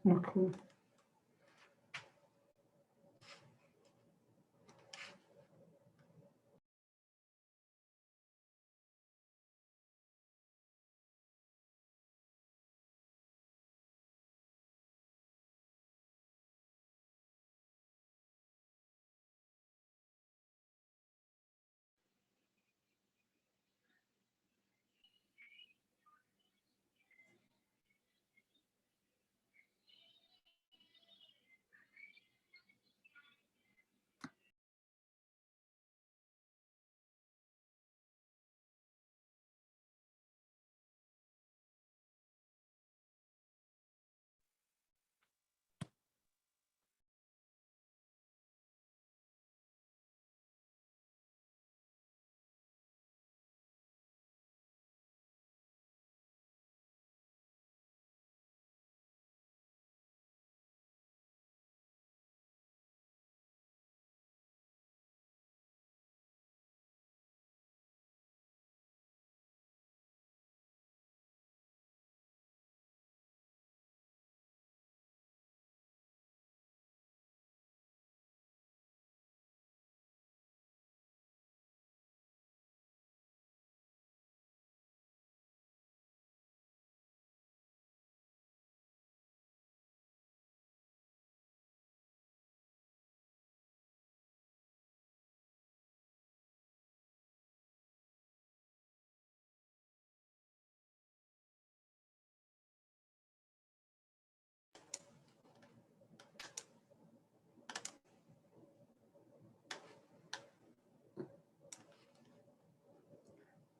Oh, cool.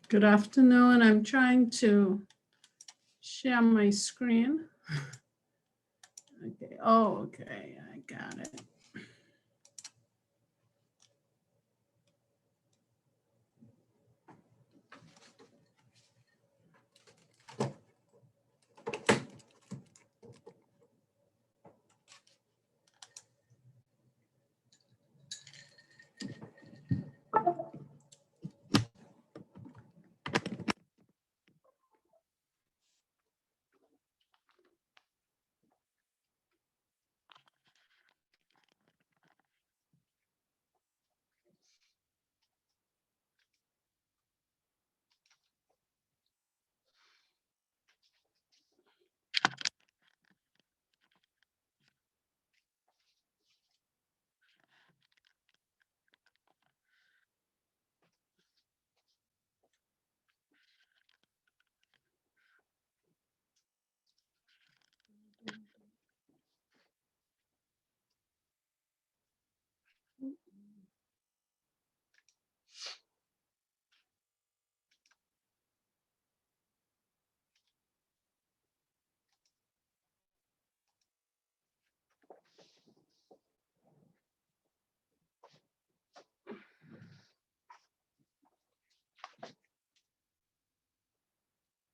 Good afternoon. I'm trying to share my screen. Okay. Oh, okay. I got it.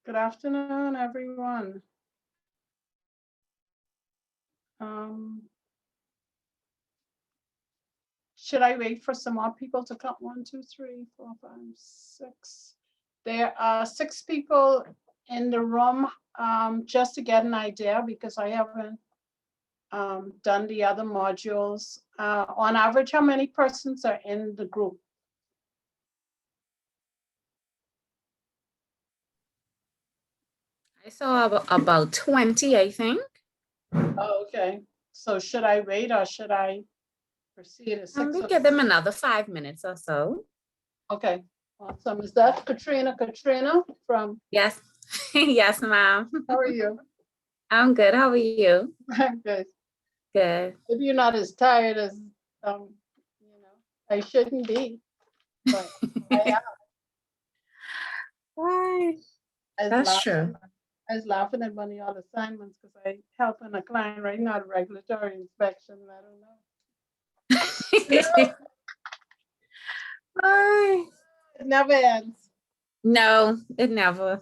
Good afternoon, everyone. should I wait for some more people to come? 1, 2, 3, 4, 5, 6. There are 6 people in the room, just to get an idea, because I haven't done the other modules. On average, how many persons are in the group? I saw about 20, I think. Oh, okay. So should I wait or should I proceed at 6? We give them another 5 minutes or so. Okay, awesome. Is that Katrina? Katrina from, Yes. Yes, ma'am. how are you? I'm good. How are you? I'm good. Good. If you're not as tired as, I shouldn't be, but I am. Right. I was That's laughing- true. I was laughing at one of your assignments because I helping a client right now at regulatory inspection. And I don't know. Right. It never ends. No, it never.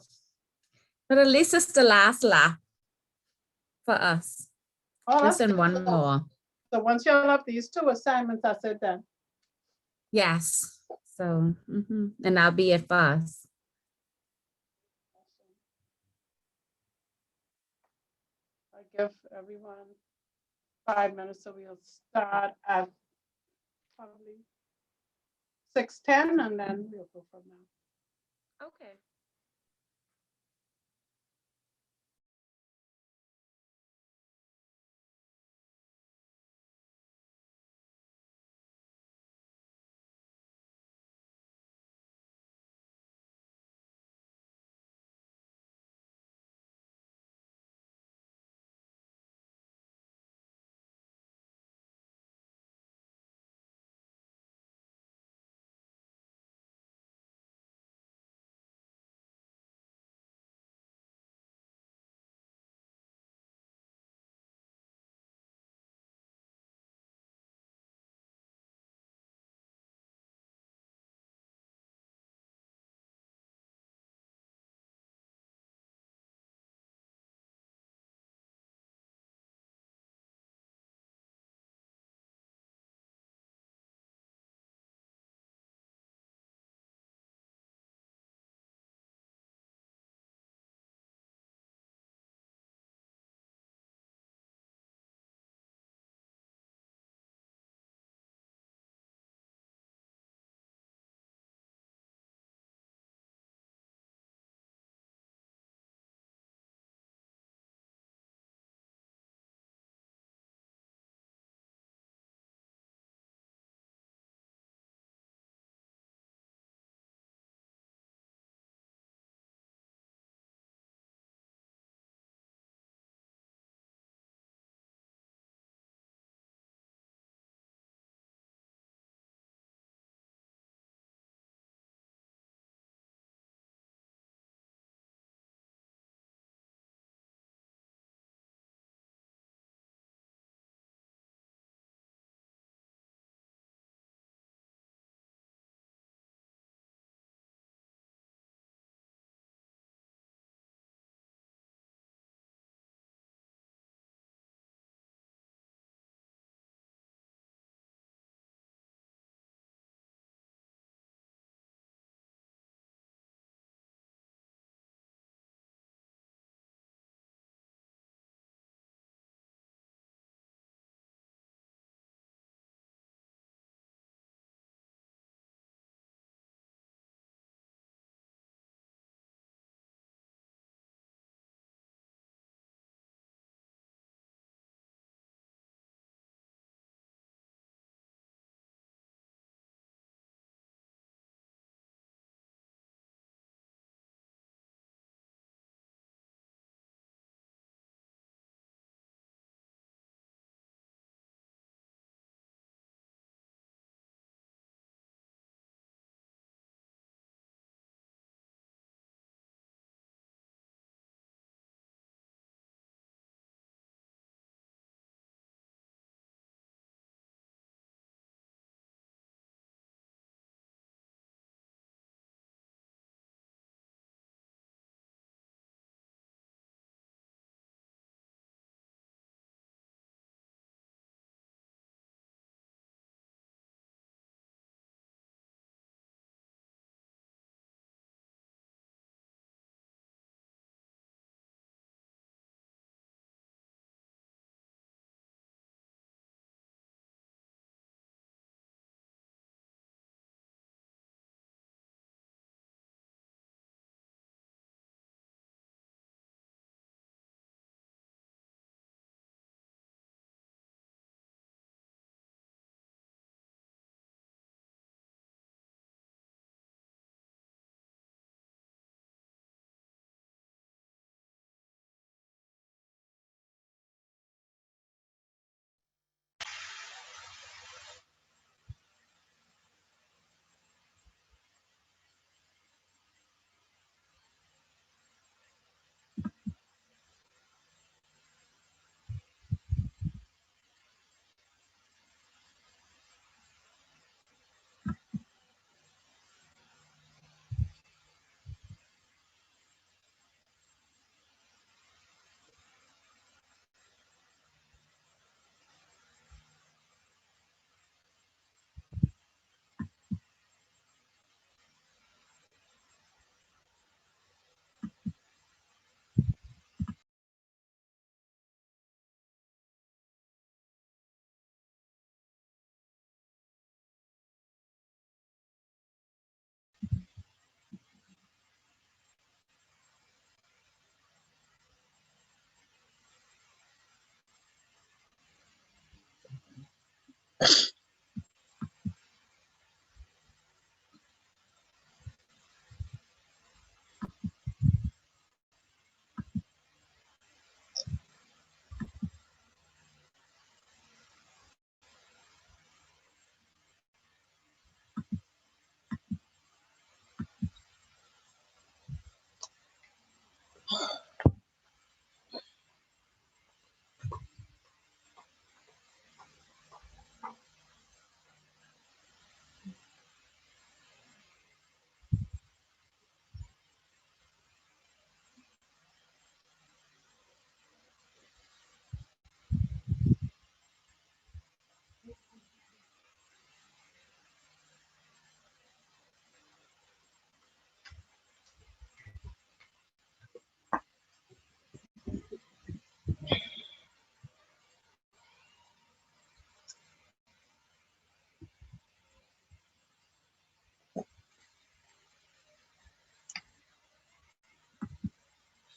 But at least it's the last lap for us. Oh, Just that's in good. one more. So once you'll have these 2 assignments, that's it then. Yes. So, and that'll be it for us. I give everyone 5 minutes, so we'll start at probably 6:10, and then we'll go from there. Okay.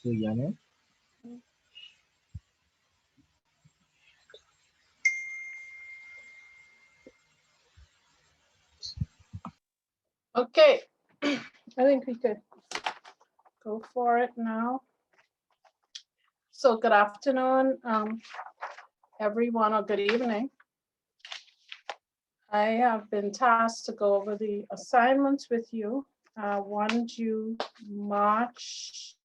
Suyana. Okay, I think we could go for it now. So good afternoon, everyone, or good evening. I have been tasked to go over the assignments with you. One due March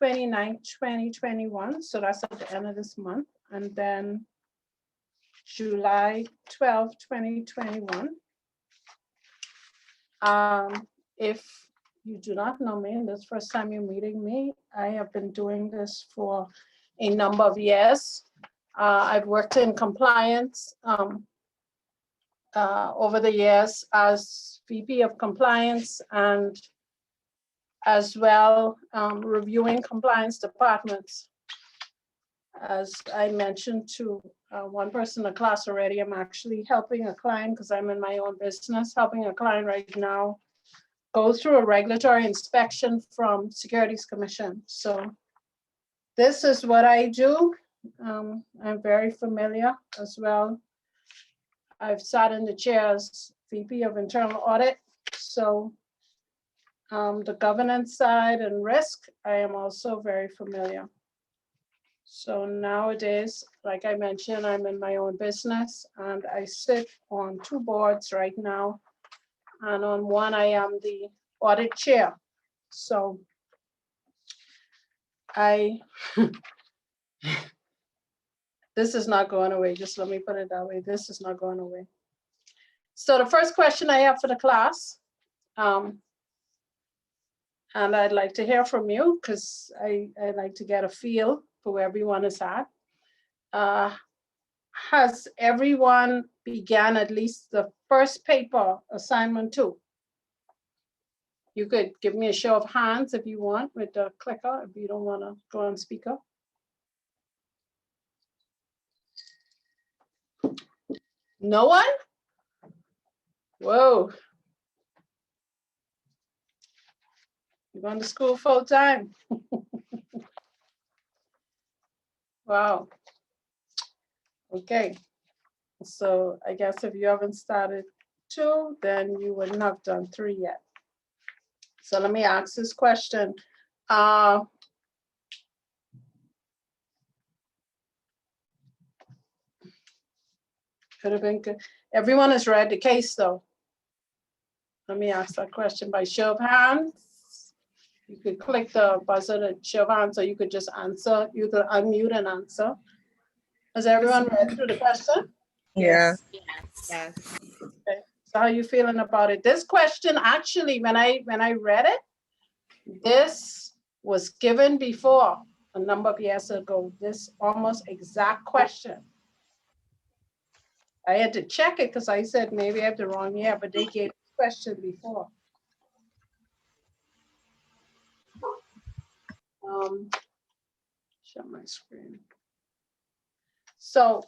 29th, 2021. So that's at the end of this month. And then July 12th, 2021. If you do not know me, and this is the first time you're meeting me, I have been doing this for a number of years. I've worked in compliance over the years as VP of compliance and as well reviewing compliance departments. As I mentioned to one person in the class already, I'm actually helping a client because I'm in my own business, helping a client right now go through a regulatory inspection from Securities Commission. So this is what I do. I'm very familiar as well. I've sat in the chair as VP of Internal Audit. So the governance side and risk, I am also very familiar. So nowadays, like I mentioned, I'm in my own business and I sit on 2 boards right now. And on one, I am the audit chair. So this is not going away. Just let me put it that way. This is not going away. So the first question I have for the class, and I'd like to hear from you because I like to get a feel for where everyone is at. Has everyone began at least the first paper assignment 2? You could give me a show of hands if you want with the clicker, if you don't want to go on speaker. No one? Whoa. You're going to school full time. Wow. Okay. So I guess if you haven't started 2, then you wouldn't have done 3 yet. So let me ask this question. Could have been good. Everyone has read the case though. Let me ask that question by show of hands. You could click the buzzer to show of hands, or you could just answer. You could unmute and answer. Has everyone read through the question? Yeah. Yes. Okay. So how are you feeling about it? This question actually, when I read it, this was given before a number of years ago, this almost exact question. I had to check it because I said maybe I have the wrong year, but they gave this question before. Share my screen. So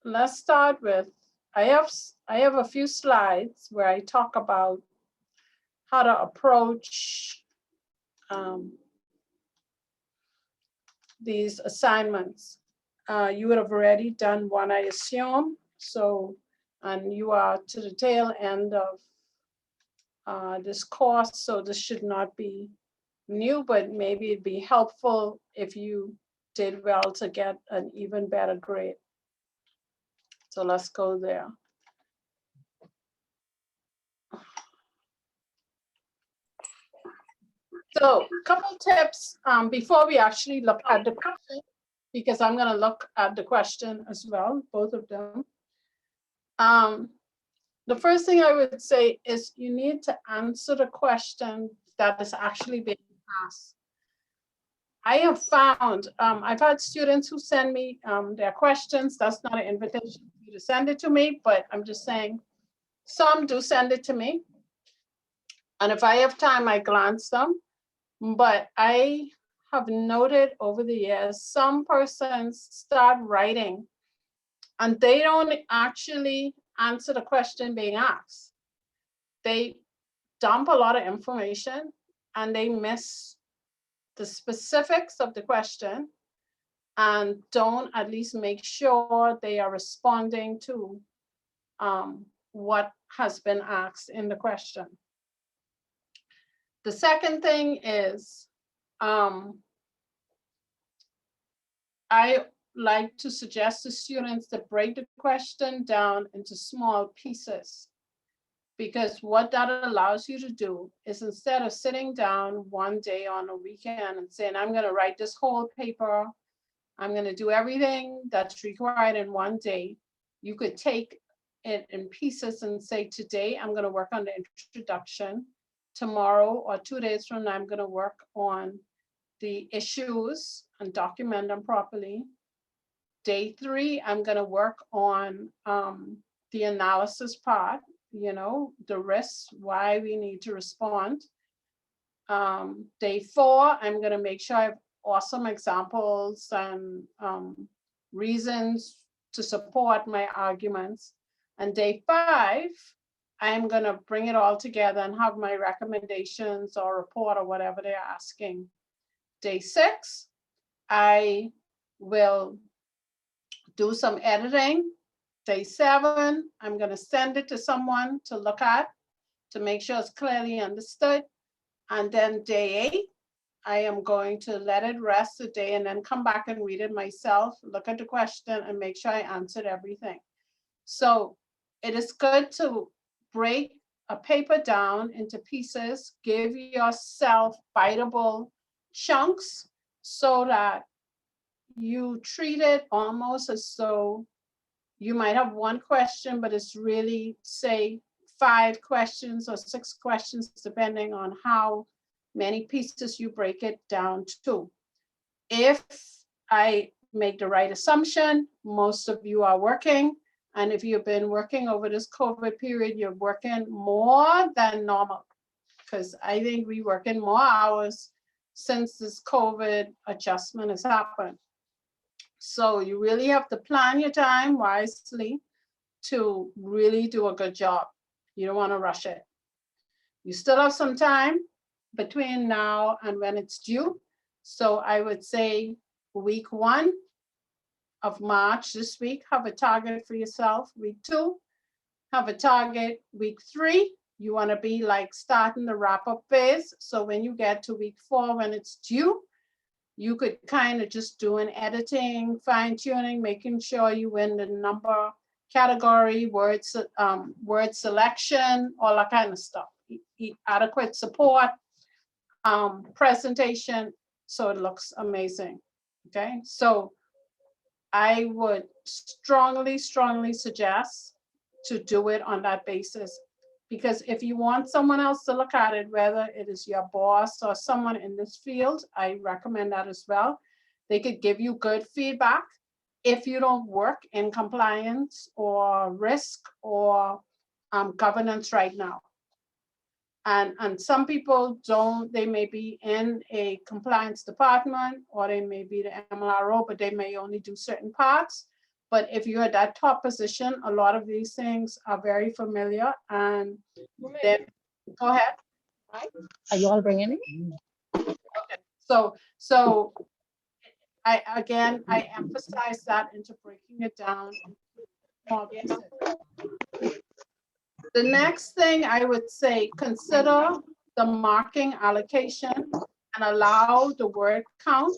let's start with, I have a few slides where I talk about how to approach these assignments. You would have already done one, I assume. So, and you are to the tail end of this course, so this should not be new, but maybe it'd be helpful if you did well to get an even better grade. So let's go there. So a couple tips before we actually look at the question, because I'm going to look at the question as well, both of them. The first thing I would say is you need to answer the question that is actually being asked. I have found, I've had students who send me their questions. That's not an invitation for you to send it to me, but I'm just saying some do send it to me. And if I have time, I glance them. But I have noted over the years, some persons start writing and they don't actually answer the question being asked. They dump a lot of information and they miss the specifics of the question and don't at least make sure they are responding to what has been asked in the question. The second thing is, I like to suggest to students to break the question down into small pieces, because what that allows you to do is, instead of sitting down one day on a weekend and saying, I'm going to write this whole paper, I'm going to do everything that's required in one day, you could take it in pieces and say, today I'm going to work on the introduction. Tomorrow or 2 days from now, I'm going to work on the issues and document them properly. Day 3, I'm going to work on the analysis part, you know, the risks, why we need to respond. Day 4, I'm going to make sure I have awesome examples and reasons to support my arguments. And day 5, I'm going to bring it all together and have my recommendations or report or whatever they're asking. Day 6, I will do some editing. Day 7, I'm going to send it to someone to look at to make sure it's clearly understood. And then day 8, I am going to let it rest a day and then come back and read it myself, look at the question and make sure I answered everything. So it is good to break a paper down into pieces, give yourself biteable chunks so that you treat it almost as though you might have one question, but it's really, say, 5 questions or 6 questions, depending on how many pieces you break it down to. If I make the right assumption, most of you are working. And if you've been working over this COVID period, you're working more than normal, because I think we work in more hours since this COVID adjustment has happened. So you really have to plan your time wisely to really do a good job. You don't want to rush it. You still have some time between now and when it's due. So I would say week 1 of March this week, have a target for yourself. Week 2, have a target. Week 3, you want to be like starting the wrap-up phase. So when you get to week 4, when it's due, you could kind of just do an editing, fine-tuning, making sure you win the number, category, word selection, all that kind of stuff. Adequate support, presentation, so it looks amazing. Okay, so I would strongly suggest to do it on that basis, because if you want someone else to look at it, whether it is your boss or someone in this field, I recommend that as well. They could give you good feedback if you don't work in compliance or risk or governance right now. And some people don't, they may be in a compliance department or they may be the MLRO, but they may only do certain parts. But if you're at that top position, a lot of these things are very familiar. And then, go ahead. Are you all bringing it? Okay. So I emphasize that into breaking it down more basic. The next thing I would say, consider the marking allocation and allow the word count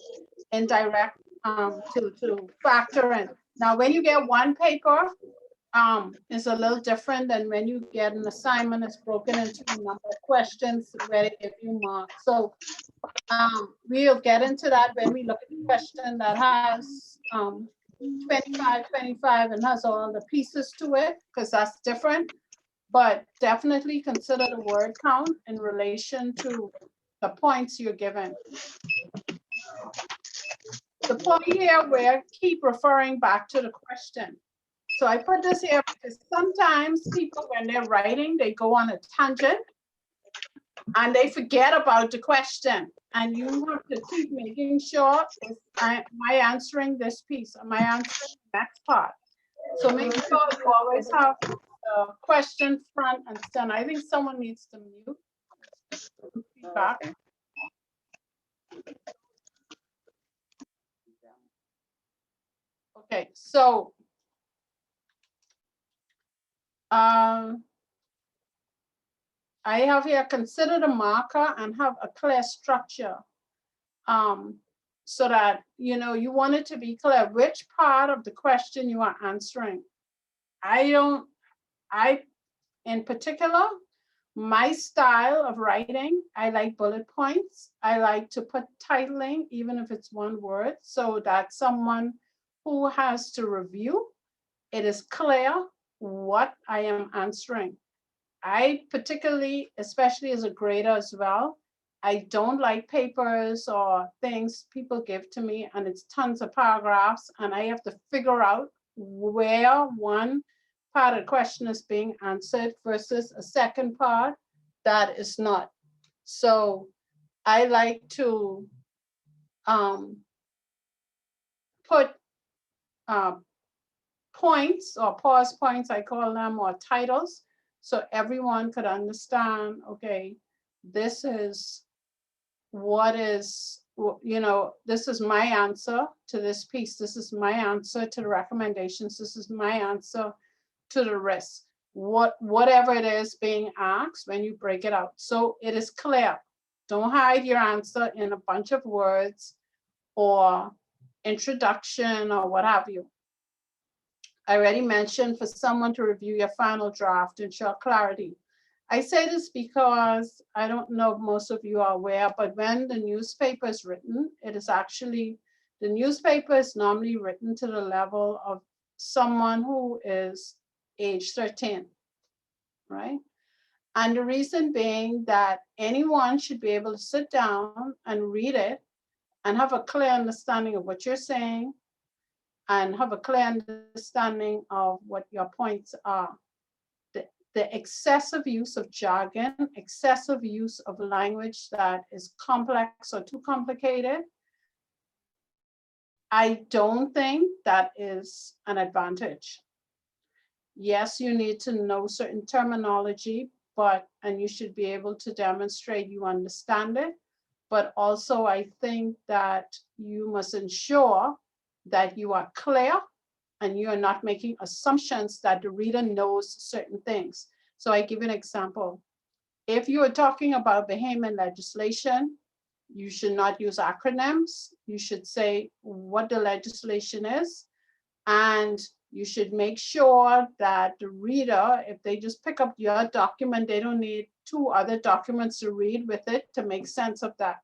and direct to factor in. Now, when you get one paper, it's a little different than when you get an assignment. It's broken into a number of questions where they give you marks. So we'll get into that when we look at the question that has 25, 25 and has all the pieces to it, because that's different. But definitely consider the word count in relation to the points you're given. The point here where keep referring back to the question. So I put this here because sometimes people, when they're writing, they go on a tangent and they forget about the question. And you have to keep making sure, am I answering this piece? Am I answering the next part? So make sure you always have the question front and center. I think someone needs to mute. Feedback. Okay, so I have here, consider the marker and have a clear structure. So that, you know, you want it to be clear which part of the question you are answering. In particular, my style of writing, I like bullet points. I like to put titling, even if it's one word, so that someone who has to review, it is clear what I am answering. I particularly, especially as a grader as well, I don't like papers or things people give to me and it's tons of paragraphs and I have to figure out where one part of the question is being answered versus a second part that is not. So I like to put points or pause points, I call them, or titles, so everyone could understand, okay, this is what is, you know, this is my answer to this piece. This is my answer to the recommendations. This is my answer to the risk. Whatever it is being asked when you break it out. So it is clear. Don't hide your answer in a bunch of words or introduction or what have you. I already mentioned for someone to review your final draft to ensure clarity. I say this because I don't know if most of you are aware, but when the newspaper is written, it is actually, the newspaper is normally written to the level of someone who is age 13, right? And the reason being that anyone should be able to sit down and read it and have a clear understanding of what you're saying and have a clear understanding of what your points are. The excessive use of jargon, excessive use of language that is complex or too complicated, I don't think that is an advantage. Yes, you need to know certain terminology, and you should be able to demonstrate you understand it. But also I think that you must ensure that you are clear and you are not making assumptions that the reader knows certain things. So I give an example. If you are talking about Bahamian legislation, you should not use acronyms. You should say what the legislation is. And you should make sure that the reader, if they just pick up your document, they don't need 2 other documents to read with it to make sense of that.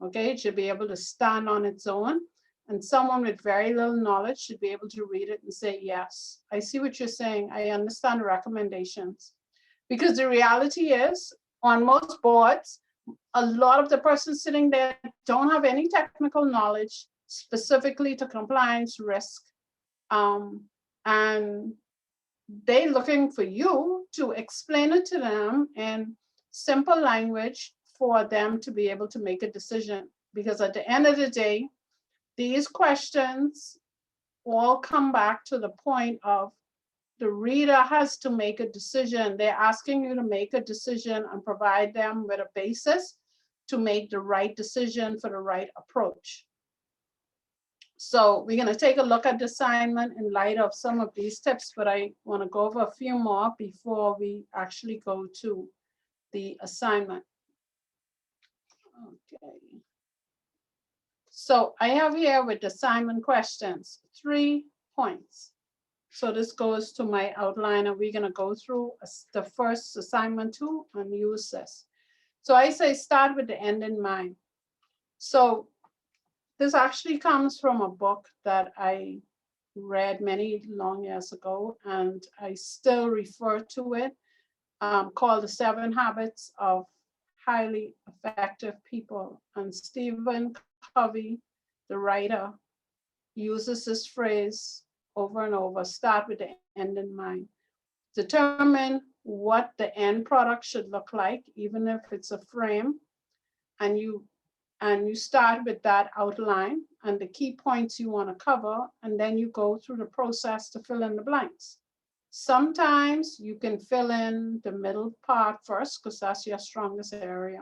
Okay, it should be able to stand on its own. And someone with very little knowledge should be able to read it and say, yes, I see what you're saying. I understand the recommendations. Because the reality is, on most boards, a lot of the persons sitting there don't have any technical knowledge specifically to compliance risk. And they're looking for you to explain it to them in simple language for them to be able to make a decision. Because at the end of the day, these questions all come back to the point of the reader has to make a decision. They're asking you to make a decision and provide them with a basis to make the right decision for the right approach. So we're gonna take a look at the assignment in light of some of these tips, but I wanna go over a few more before we actually go to the assignment. Okay. So I have here with assignment questions, 3 points. So this goes to my outline, and we're gonna go through the first assignment 2 and use this. So I say start with the end in mind. So this actually comes from a book that I read many long years ago, and I still refer to it, called The 7 Habits of Highly Effective People. And Stephen Covey, the writer, uses this phrase over and over, start with the end in mind. Determine what the end product should look like, even if it's a frame, and you start with that outline and the key points you want to cover, and then you go through the process to fill in the blanks. Sometimes you can fill in the middle part first because that's your strongest area.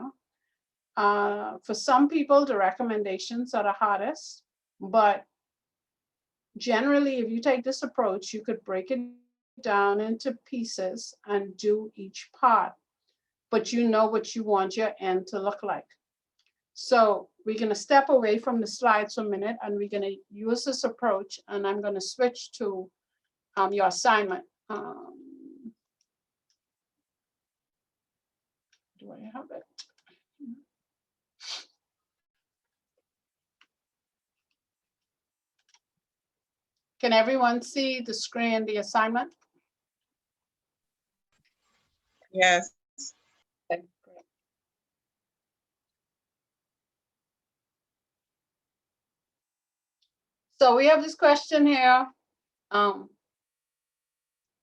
For some people, the recommendations are the hardest, but generally, if you take this approach, you could break it down into pieces and do each part, but you know what you want your end to look like. So we're going to step away from the slides for a minute, and we're going to use this approach, and I'm going to switch to your assignment. Do I have it? Can everyone see the screen, the assignment? Yes. Okay, great. So we have this question here,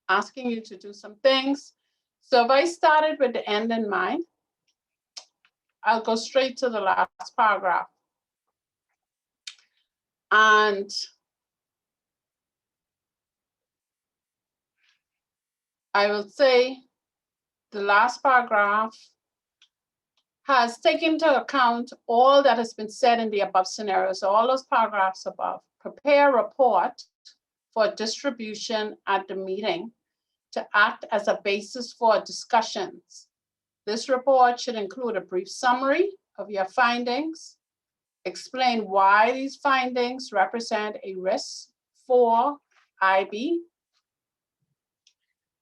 asking you to do some things. So if I started with the end in mind, I'll go straight to the last paragraph. And I will say the last paragraph has taken into account all that has been said in the above scenarios, so all those paragraphs above. Prepare a report for distribution at the meeting to act as a basis for discussions. This report should include a brief summary of your findings, explain why these findings represent a risk for IB.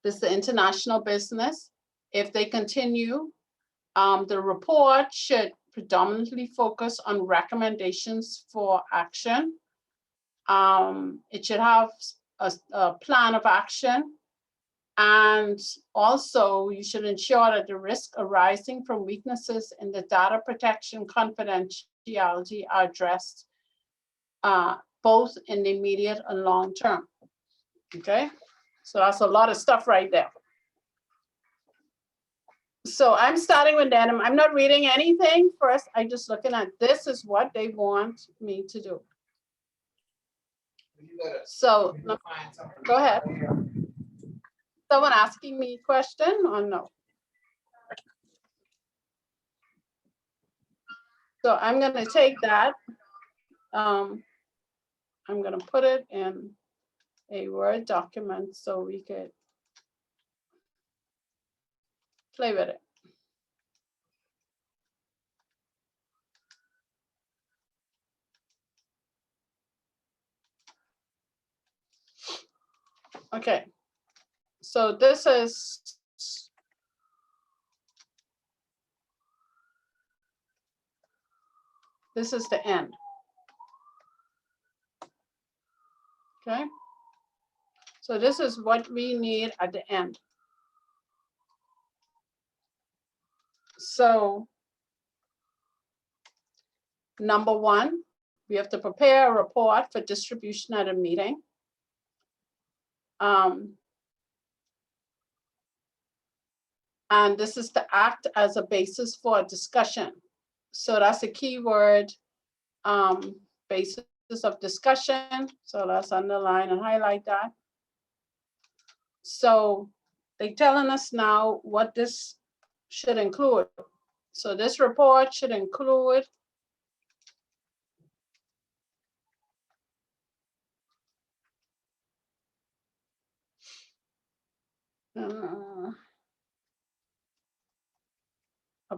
This is the international business. If they continue, the report should predominantly focus on recommendations for action. It should have a plan of action. And also, you should ensure that the risk arising from weaknesses in the data protection confidentiality are addressed both in the immediate and long term. Okay, so that's a lot of stuff right there. So I'm starting with that. I'm not reading anything first. I'm just looking at this is what they want me to do. So go ahead. Someone asking me a question or no? So I'm going to take that. I'm going to put it in a Word document so we could play with it. Okay, so this is the end. Okay, so this is what we need at the end. So number one, we have to prepare a report for distribution at a meeting. And this is to act as a basis for a discussion. So that's a key word, basis of discussion. So let's underline and highlight that. So they're telling us now what this should include. So this report should include A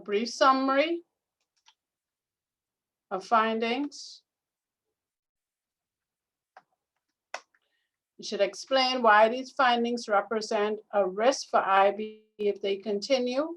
brief summary of findings. You should explain why these findings represent a risk for IB if they continue.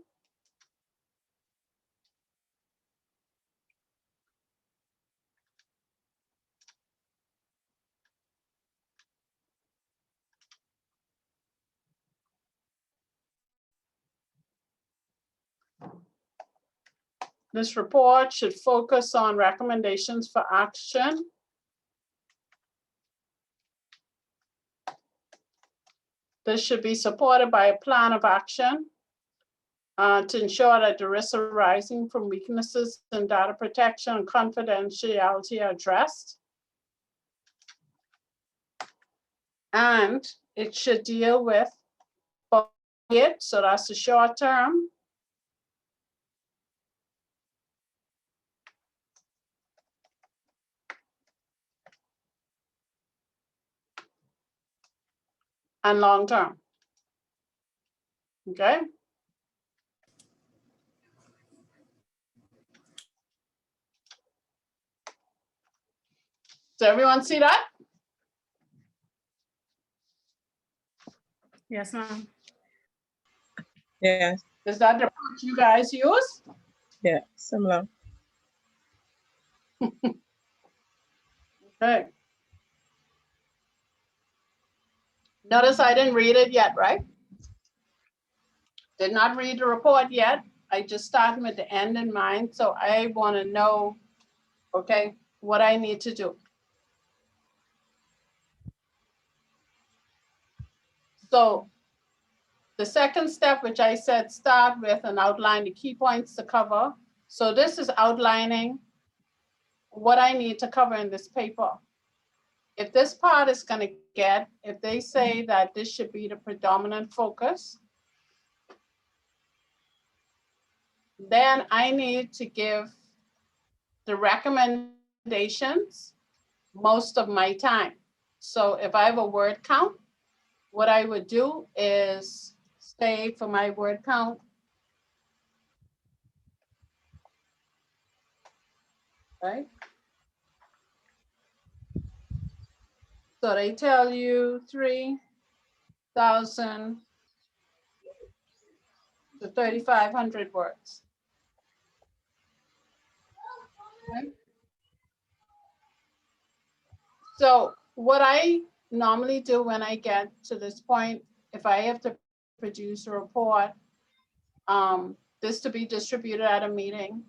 This report should focus on recommendations for action. This should be supported by a plan of action to ensure that the risks arising from weaknesses in data protection and confidentiality are addressed. And it should deal with it, so that's the short term. And long term. Okay. Does everyone see that? Yes, ma'am. Yeah, Is that the approach you guys use? yeah, similar. Okay. Notice I didn't read it yet, right? Did not read the report yet. I just started with the end in mind. So I want to know, okay, what I need to do. So the second step, which I said, start with and outline the key points to cover. So this is outlining what I need to cover in this paper. If this part is going to get, if they say that this should be the predominant focus, then I need to give the recommendations most of my time. So if I have a word count, what I would do is say for my word count, right? So they tell you 3,000 to 3,500 words. Okay. So what I normally do when I get to this point, if I have to produce a report, this to be distributed at a meeting,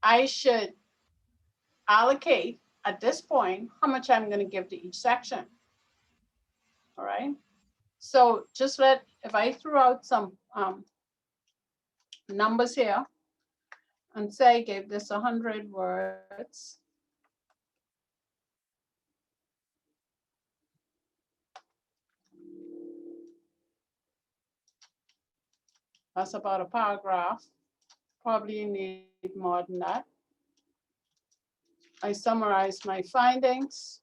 I should allocate at this point how much I'm going to give to each section. All right. So just if I threw out some numbers here and say gave this 100 words. That's about a paragraph. Probably need more than that. I summarize my findings.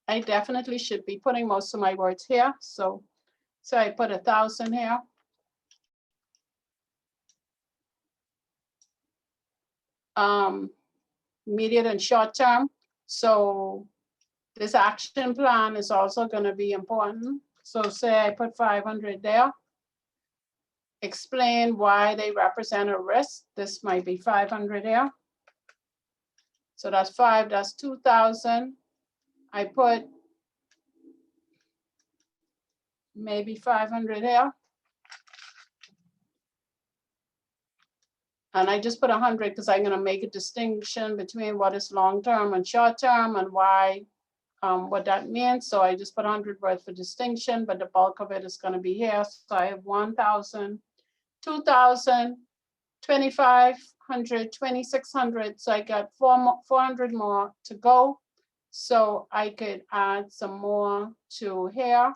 I definitely should be putting most of my words here. So I put 1,000 here. Immediate and short term. So this action plan is also going to be important. So say I put 500 there. Explain why they represent a risk. This might be 500 here. So that's 5, that's 2,000. I put maybe 500 here. And I just put 100 because I'm going to make a distinction between what is long-term and short-term and why, what that means. So I just put 100 words for distinction, but the bulk of it is going to be here. So I have 1,000, 2,000, 2,500, 2,600. So I got 400 more to go. So I could add some more to here.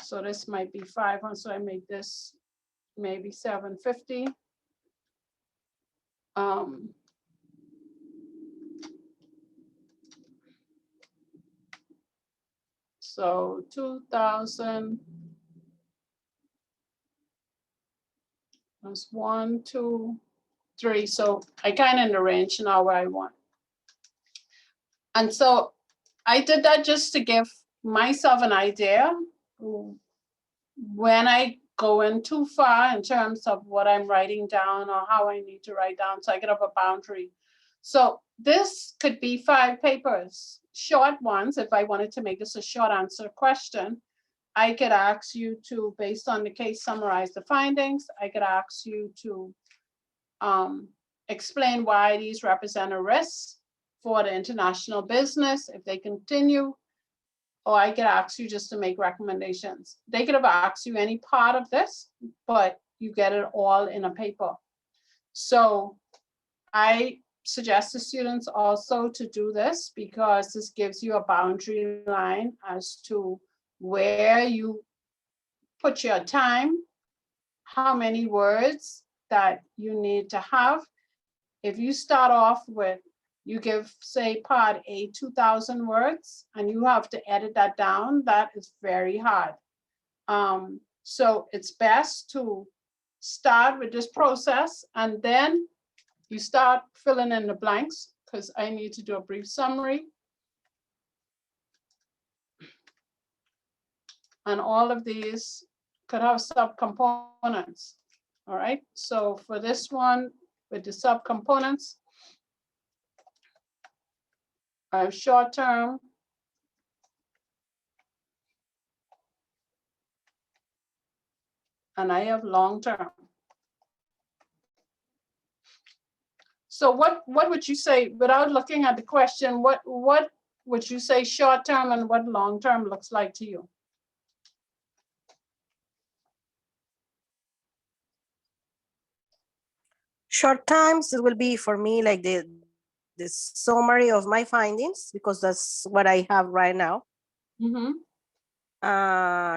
So this might be 500, so I make this maybe 750. So 2,000 plus 1, 2, 3. So I kind of in the range now where I want. And so I did that just to give myself an idea when I go in too far in terms of what I'm writing down or how I need to write down. So I get up a boundary. So this could be 5 papers, short ones. If I wanted to make this a short answer question, I could ask you to, based on the case, summarize the findings. I could ask you to explain why these represent a risk for the international business if they continue. Or I could ask you just to make recommendations. They could have asked you any part of this, but you get it all in a paper. So I suggest to students also to do this because this gives you a boundary line as to where you put your time, how many words that you need to have. If you start off with, you give, say, part A 2,000 words, and you have to edit that down, that is very hard. So it's best to start with this process, and then you start filling in the blanks, because I need to do a brief summary. And all of these could have subcomponents. All right, so for this one, with the subcomponents, I have short term, and I have long term. So what would you say, without looking at the question, what would you say short term and what long term looks like to you? Short times, it will be for me like the summary of my findings, because that's what I have right now.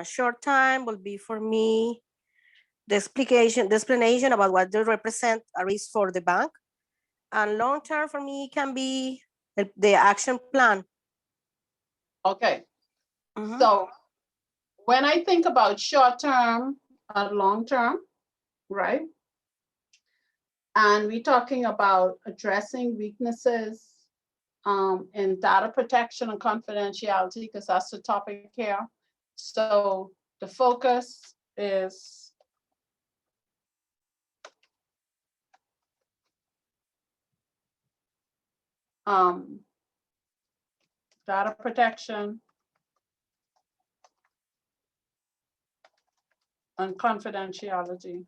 Short time will be for me the explanation about what they represent a risk for the bank. And long term for me can be the action plan. Okay. So when I think about short term and long term, right? And we're talking about addressing weaknesses in data protection and confidentiality, because that's the topic here. So the focus is data protection and confidentiality.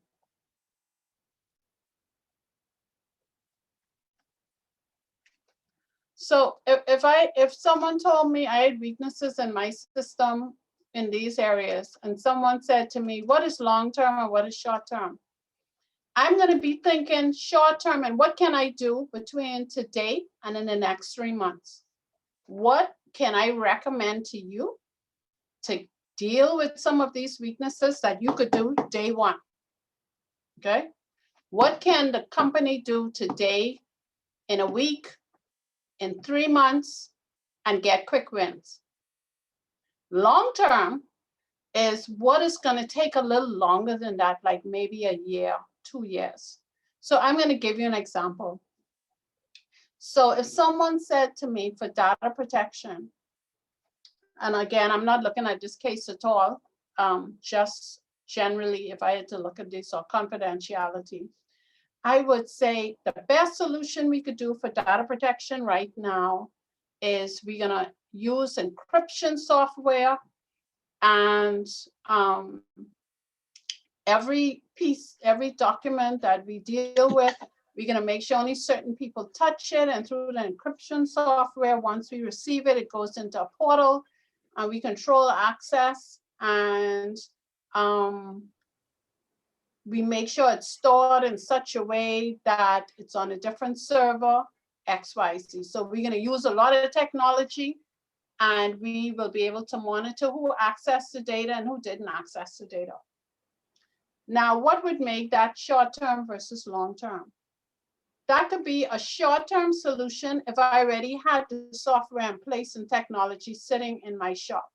So if someone told me I had weaknesses in my system in these areas, and someone said to me, what is long-term and what is short-term? I'm going to be thinking short-term, and what can I do between today and in the next 3 months? What can I recommend to you to deal with some of these weaknesses that you could do day one? Okay. What can the company do today, in a week, in 3 months, and get quick wins? Long term is what is going to take a little longer than that, like maybe a year, 2 years. So I'm going to give you an example. So if someone said to me for data protection, and again, I'm not looking at this case at all, just generally, if I had to look at this or confidentiality, I would say the best solution we could do for data protection right now is we're going to use encryption software, and every document that we deal with, we're going to make sure only certain people touch it, and through the encryption software, once we receive it, it goes into a portal, and we control access, and we make sure it's stored in such a way that it's on a different server, XYZ. So we're going to use a lot of the technology, And we will be able to monitor who accessed the data and who didn't access the data. Now, what would make that short-term versus long-term? That could be a short-term solution if I already had the software in place and technology sitting in my shop.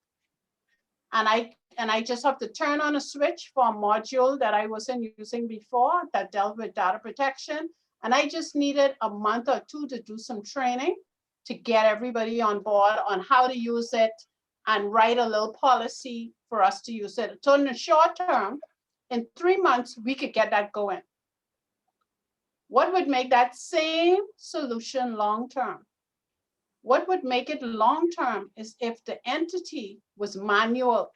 And I just have to turn on a switch for a module that I wasn't using before that dealt with data protection. And I just needed a month or two to do some training to get everybody on board on how to use it and write a little policy for us to use it. So in the short term, in 3 months, we could get that going. What would make that same solution long-term? What would make it long-term is if the entity was manual.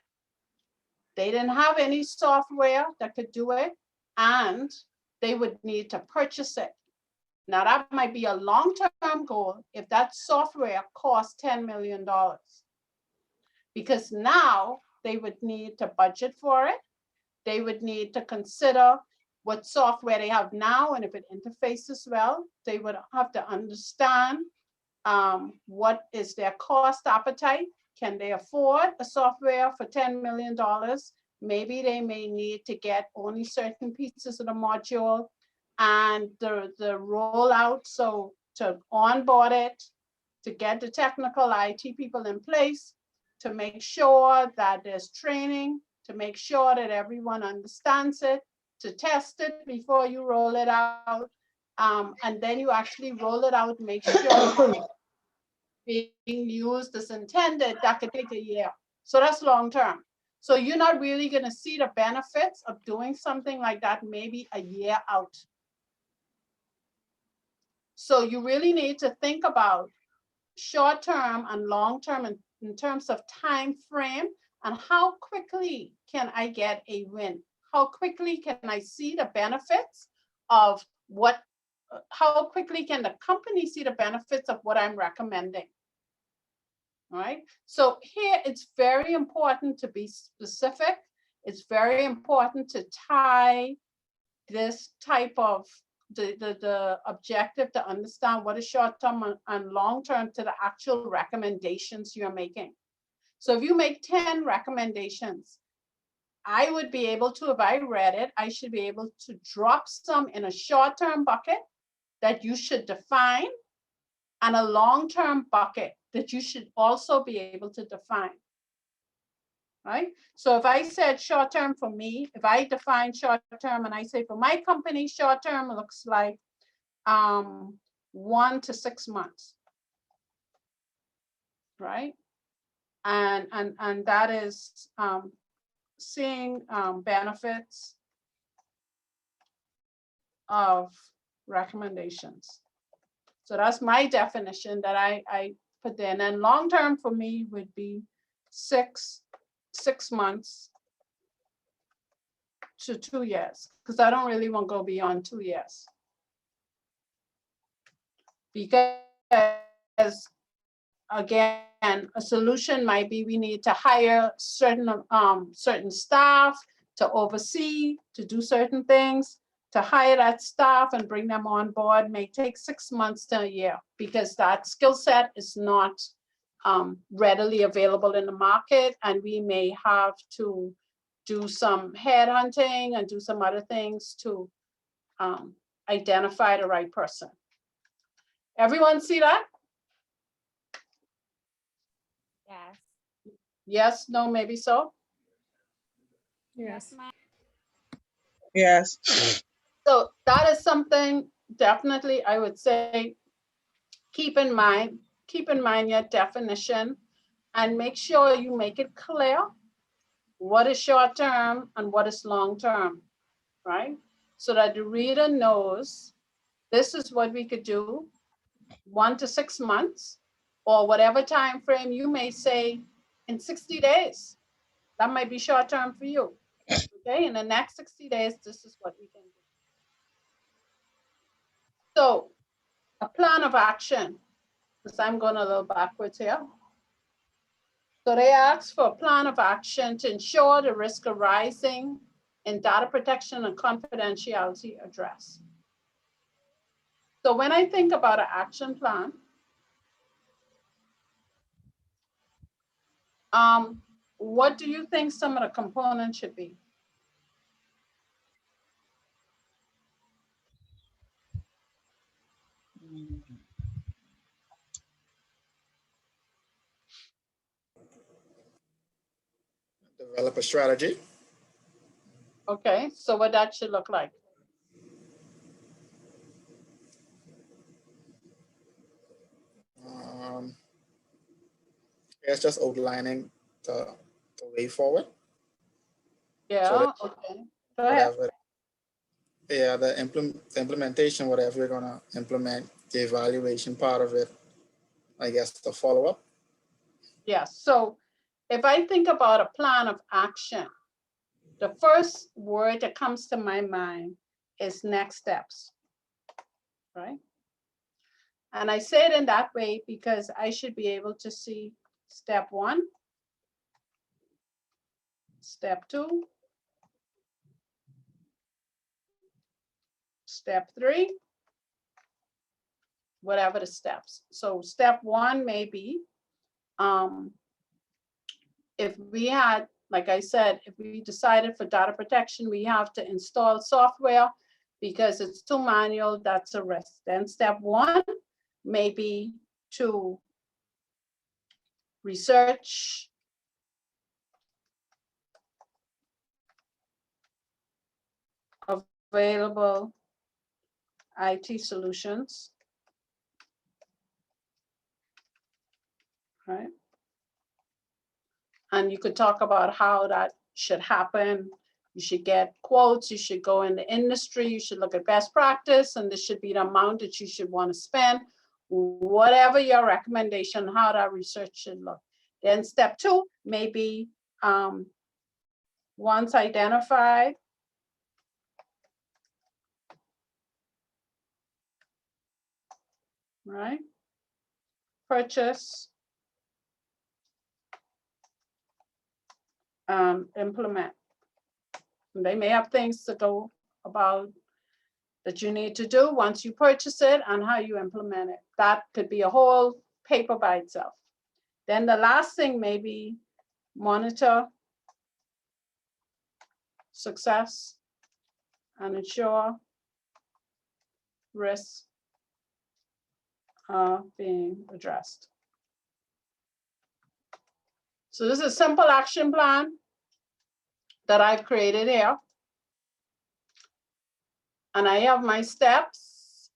They didn't have any software that could do it, and they would need to purchase it. Now that might be a long-term goal if that software costs $10 million. Because now they would need to budget for it. They would need to consider what software they have now, and if it interfaces well, they would have to understand what is their cost appetite. Can they afford a software for $10 million? Maybe they may need to get only certain pieces of the module and the rollout. So to onboard it, to get the technical IT people in place, to make sure that there's training, to make sure that everyone understands it, to test it before you roll it out. And then you actually roll it out, make sure being used as intended. That could take a year. So that's long-term. So you're not really going to see the benefits of doing something like that maybe a year out. So you really need to think about short-term and long-term in terms of time frame, and how quickly can I get a win? How quickly can I see the benefits of what, how quickly can the company see the benefits of what I'm recommending? All right, so here it's very important to be specific. It's very important to tie this type of the objective to understand what is short-term and long-term to the actual recommendations you're making. So if you make 10 recommendations, I would be able to, if I read it, I should be able to drop some in a short-term bucket that you should define and a long-term bucket that you should also be able to define, right? So if I said short-term for me, if I define short-term and I say for my company, short-term looks like 1 to 6 months, right? And that is seeing benefits of recommendations. So that's my definition that I put in. And long-term for me would be 6 months to 2 years, because I don't really want to go beyond 2 years. Because again, a solution might be we need to hire certain staff to oversee, to do certain things. To hire that staff and bring them on board may take 6 months to a year, because that skill set is not readily available in the market, and we may have to do some headhunting and do some other things to identify the right person. Everyone see that? Yes. Yes, no, maybe so. Yes. Yes. So that is something definitely I would say keep in mind your definition and make sure you make it clear what is short term and what is long term, right? So that the reader knows this is what we could do 1 to 6 months, or whatever time frame you may say in 60 days. That might be short term for you. Okay, in the next 60 days, this is what we can do. So a plan of action, because I'm going a little backwards here. So they asked for a plan of action to ensure the risk arising in data protection and confidentiality address. So when I think about an action plan, What do you think some of the components should be? Develop a strategy. Okay, so what that should look like? It's just outlining the way forward. Yeah, okay, go ahead. Whatever. Yeah, the implementation, whatever you're gonna implement, the evaluation part of it, I guess the follow-up. Yes, so if I think about a plan of action, the first word that comes to my mind is next steps, right? And I say it in that way because I should be able to see step 1, step 2, step 3, whatever the steps. So step 1 may be, if we had, like I said, if we decided for data protection, we have to install software because it's too manual, that's a risk. Then step 1 may be to research available IT solutions, right? And you could talk about how that should happen. You should get quotes, you should go in the industry, you should look at best practice, and this should be the amount that you should want to spend, whatever your recommendation, how that research should look. Then step 2, maybe once identified, right? Purchase, implement. And they may have things to go about that you need to do once you purchase it and how you implement it. That could be a whole paper by itself. Then the last thing may be monitor success and ensure risks are being addressed. So this is a simple action plan that I've created here. And I have my steps.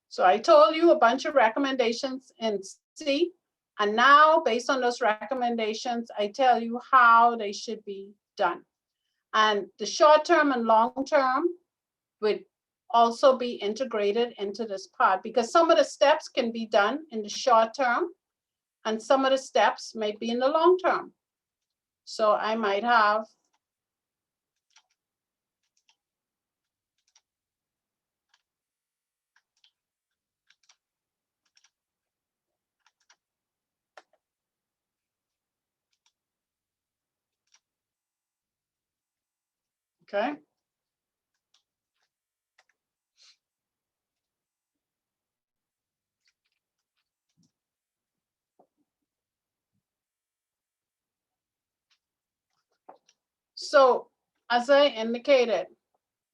So I told you a bunch of recommendations in C, and now based on those recommendations, I tell you how they should be done. And the short term and long term would also be integrated into this part because some of the steps can be done in the short term and some of the steps may be in the long term. So I might have okay. So as I indicated,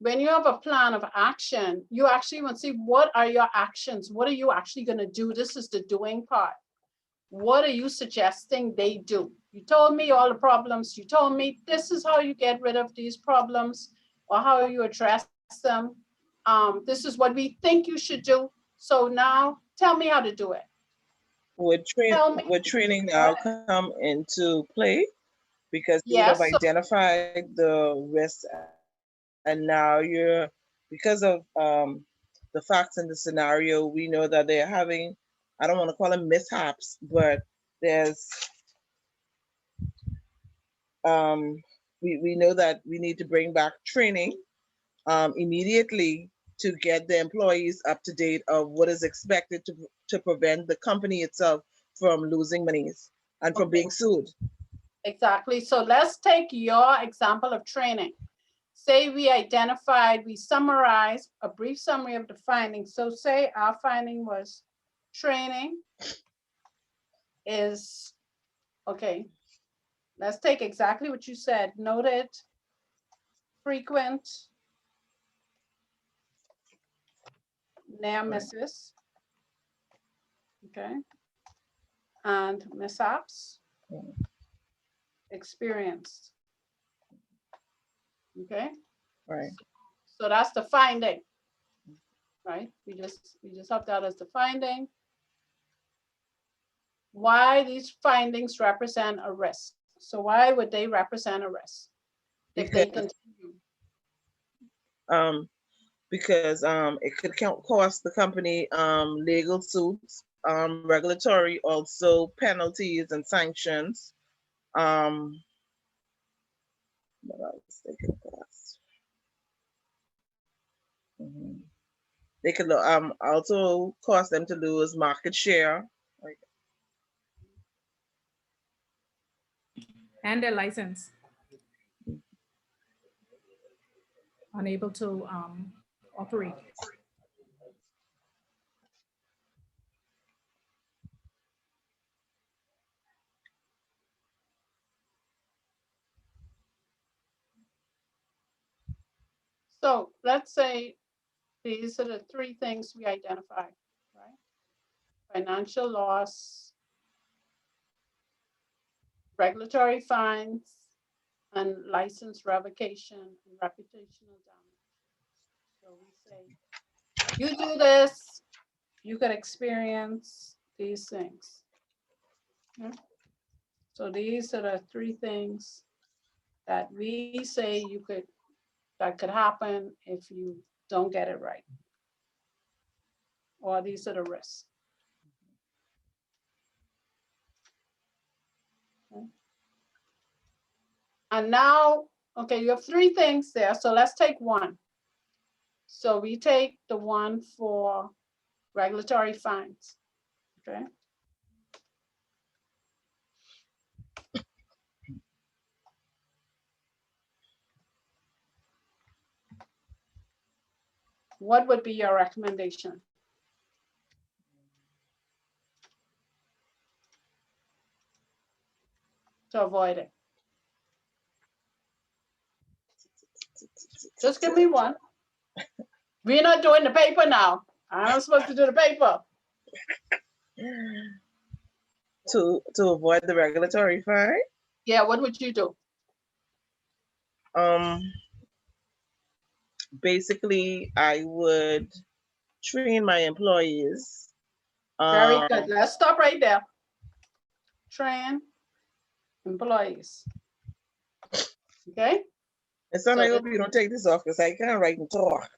when you have a plan of action, you actually want to see what are your actions? What are you actually going to do? This is the doing part. What are you suggesting they do? You told me all the problems. You told me this is how you get rid of these problems or how you address them. This is what we think you should do. So now tell me how to do it. Would training now come into play? Because you have Yes. identified the risks and now you're, because of the facts in the scenario, we know that they're having, I don't want to call them mishaps, but there's, we know that we need to bring back training immediately to get the employees up to date of what is expected to prevent the company itself from losing monies and from being sued. Exactly. So let's take your example of training. say we identified, we summarized a brief summary of the findings. So say our finding was training is, okay, let's take exactly what you said, noted, frequent, near misses, okay, and mishaps experienced, okay? Right. So that's the finding, right? We just have that as the finding. Why these findings represent a risk. So why would they represent a risk if they Because- continue? Because it could cost the company legal suits, regulatory, also penalties and sanctions. What else they could cost? They could also cause them to lose market share. And their license. Unable to operate. So let's say these are the three things we identified, right? Financial loss, regulatory fines, and license revocation and reputational damage. So we say, you do this, you could experience these things. Okay? So these are the three things that we say that could happen if you don't get it right. Or these are the risks. Okay. And now, okay, you have three things there. So let's take one. So we take the one for regulatory fines, okay? What would be your recommendation? To avoid it. Just give me one. We're not doing the paper now. I'm supposed to do the paper. To avoid the regulatory fine. Yeah, what would you do? Basically, I would train my employees. Very good. Let's stop right there. Train employees. Okay? And son, So I hope you don't take this off because I can't write and talk.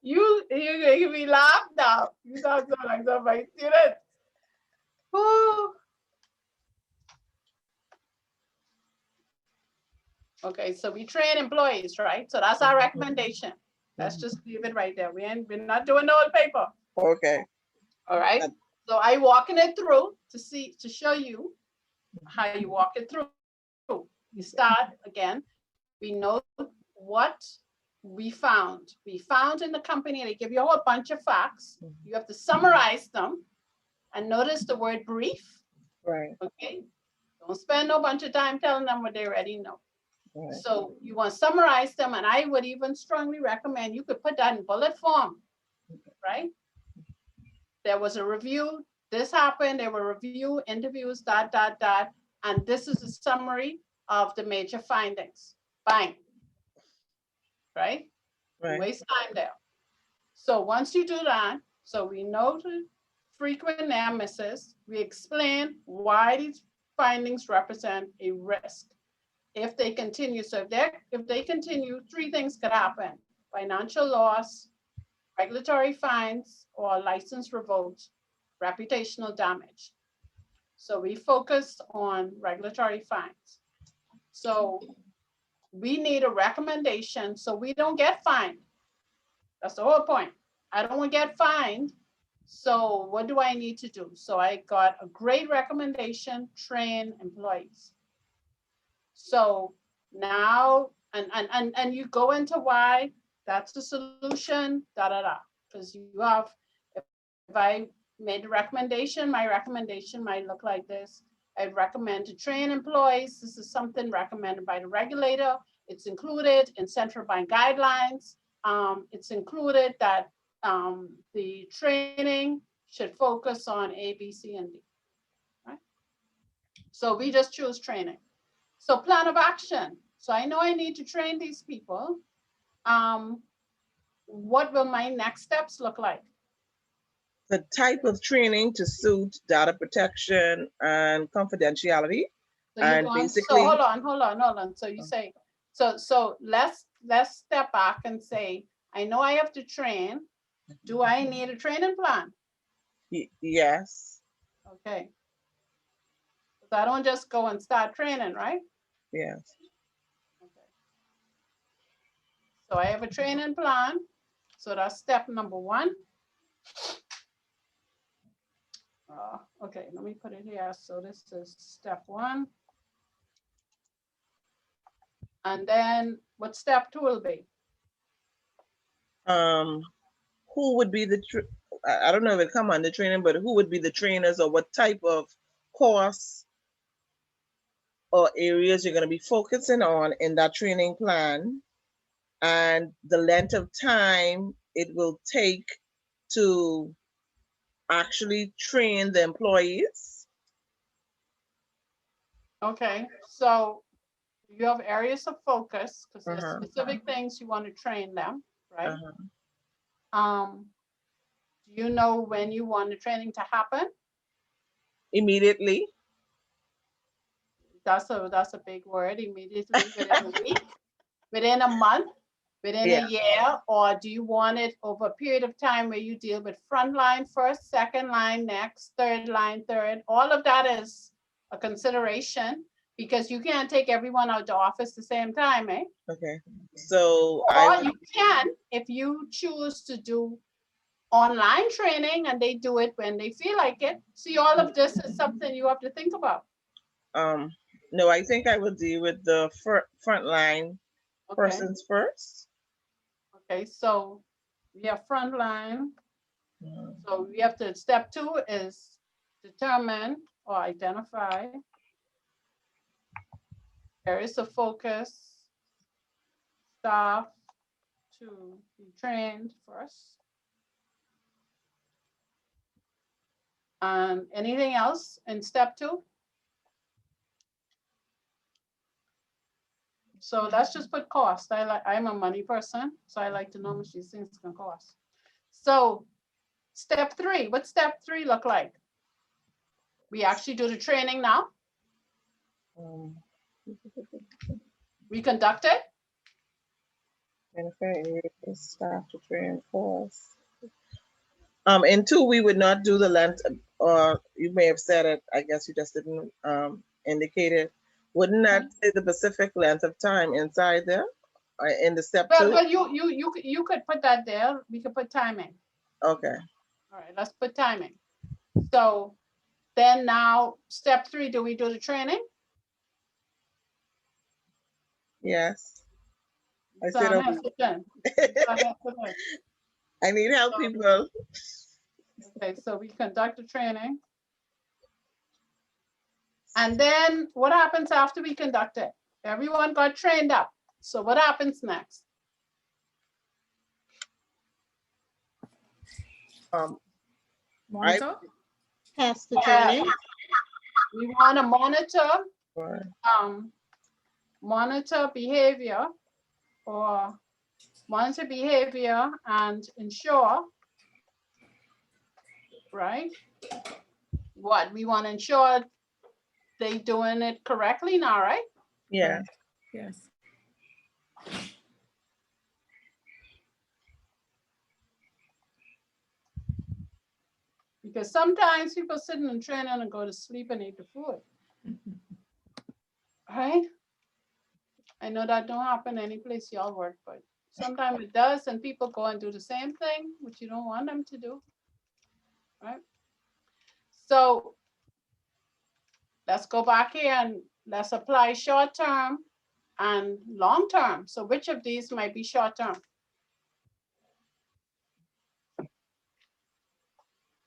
you making me laugh now. You sound so like somebody student. Woo. Okay, so we train employees, right? So that's our recommendation. Let's just leave it right there. We're not doing no paper. Okay. All right. So I walking it through to show you how you walk it through. You start again. We know what we found. We found in the company, they give you a whole bunch of facts. You have to summarize them and notice the word brief. Right. Okay. Don't spend no bunch of time telling them what they already know. Right. So you want to summarize them, and I would even strongly recommend you could put that in bullet form, right? There was a review, this happened, there were review, interviews, ... and this is a summary of the major findings. Bang. Right? Right. Waste time there. So once you do that, so we know the frequent near misses, we explain why these findings represent a risk. If they continue, so if they continue, three things could happen: financial loss, regulatory fines, or license revoked, reputational damage. So we focus on regulatory fines. So we need a recommendation so we don't get fined. That's the whole point. I don't want to get fined. So what do I need to do? So I got a great recommendation: train employees. So Now, and you go into why that's the solution, because you have, if I made a recommendation, my recommendation might look like this. I'd recommend to train employees. This is something recommended by the regulator. It's included in central bank guidelines. It's included that the training should focus on A, B, C, and D, right? So we just choose training. So plan of action. So I know I need to train these people. What will my next steps look like? The type of training to suit data protection and confidentiality. So you're And going, basically- so hold on. So you say, so let's step back and say, I know I have to train. Do I need a training plan? Yes, Okay. So I don't just go and start training, right? yes. Okay. So I have a training plan. So that's step number one. Okay, let me put it here. So this is step one. And then what step two will be? Who would be the, I don't know if it come under training, but who would be the trainers, or what type of course or areas you're going to be focusing on in that training plan, and the length of time it will take to actually train the employees. Okay, so you have areas of focus because there's Uh-huh. specific things you want to train them, right? Uh-huh. Do you know when you want the training to happen? Immediately. That's a big word, immediately, within a week, within a month, within Yeah. a year, or do you want it over a period of time where you deal with front line first, second line next, third line third? All of that is a consideration because you can't take everyone out the office the same time, eh? Okay. So Or you can, if you choose to do online training and they do it when they feel like it. See, all of this is something you have to think about. no, I think I will deal with the front line Okay, persons first. okay, so we have frontline. So we have to, step two is determine or identify areas of focus, staff to be trained first. And anything else in step two? So let's just put cost. I'm a money person, so I like to know how much these things can cost. So step three, what step three look like? We actually do the training now. We conduct it. Staff to train course. In two, we would not do the length, or you may have said it, I guess you just didn't indicate it. Wouldn't that say the specific length of time inside there, in the step two? Well, you could put that there. We could put timing. Okay, All right, let's put timing. So then now, step three, do we do the training? yes. I So said, I'm okay. hesitant. I need help, people. Okay, so we conduct the training. And then what happens after we conduct it? Everyone got trained up. So what happens next? Monitor? Test the Yeah. training. We want to monitor, Or- monitor behavior and ensure, right? What we want to ensure they doing it correctly now, right? Yeah, Yes. Because sometimes people sitting in training and go to sleep and eat the food, right? I know that don't happen any place y'all work, but sometimes it does, and people go and do the same thing, which you don't want them to do, right? So let's go back here and let's apply short-term and long-term. So which of these might be short-term?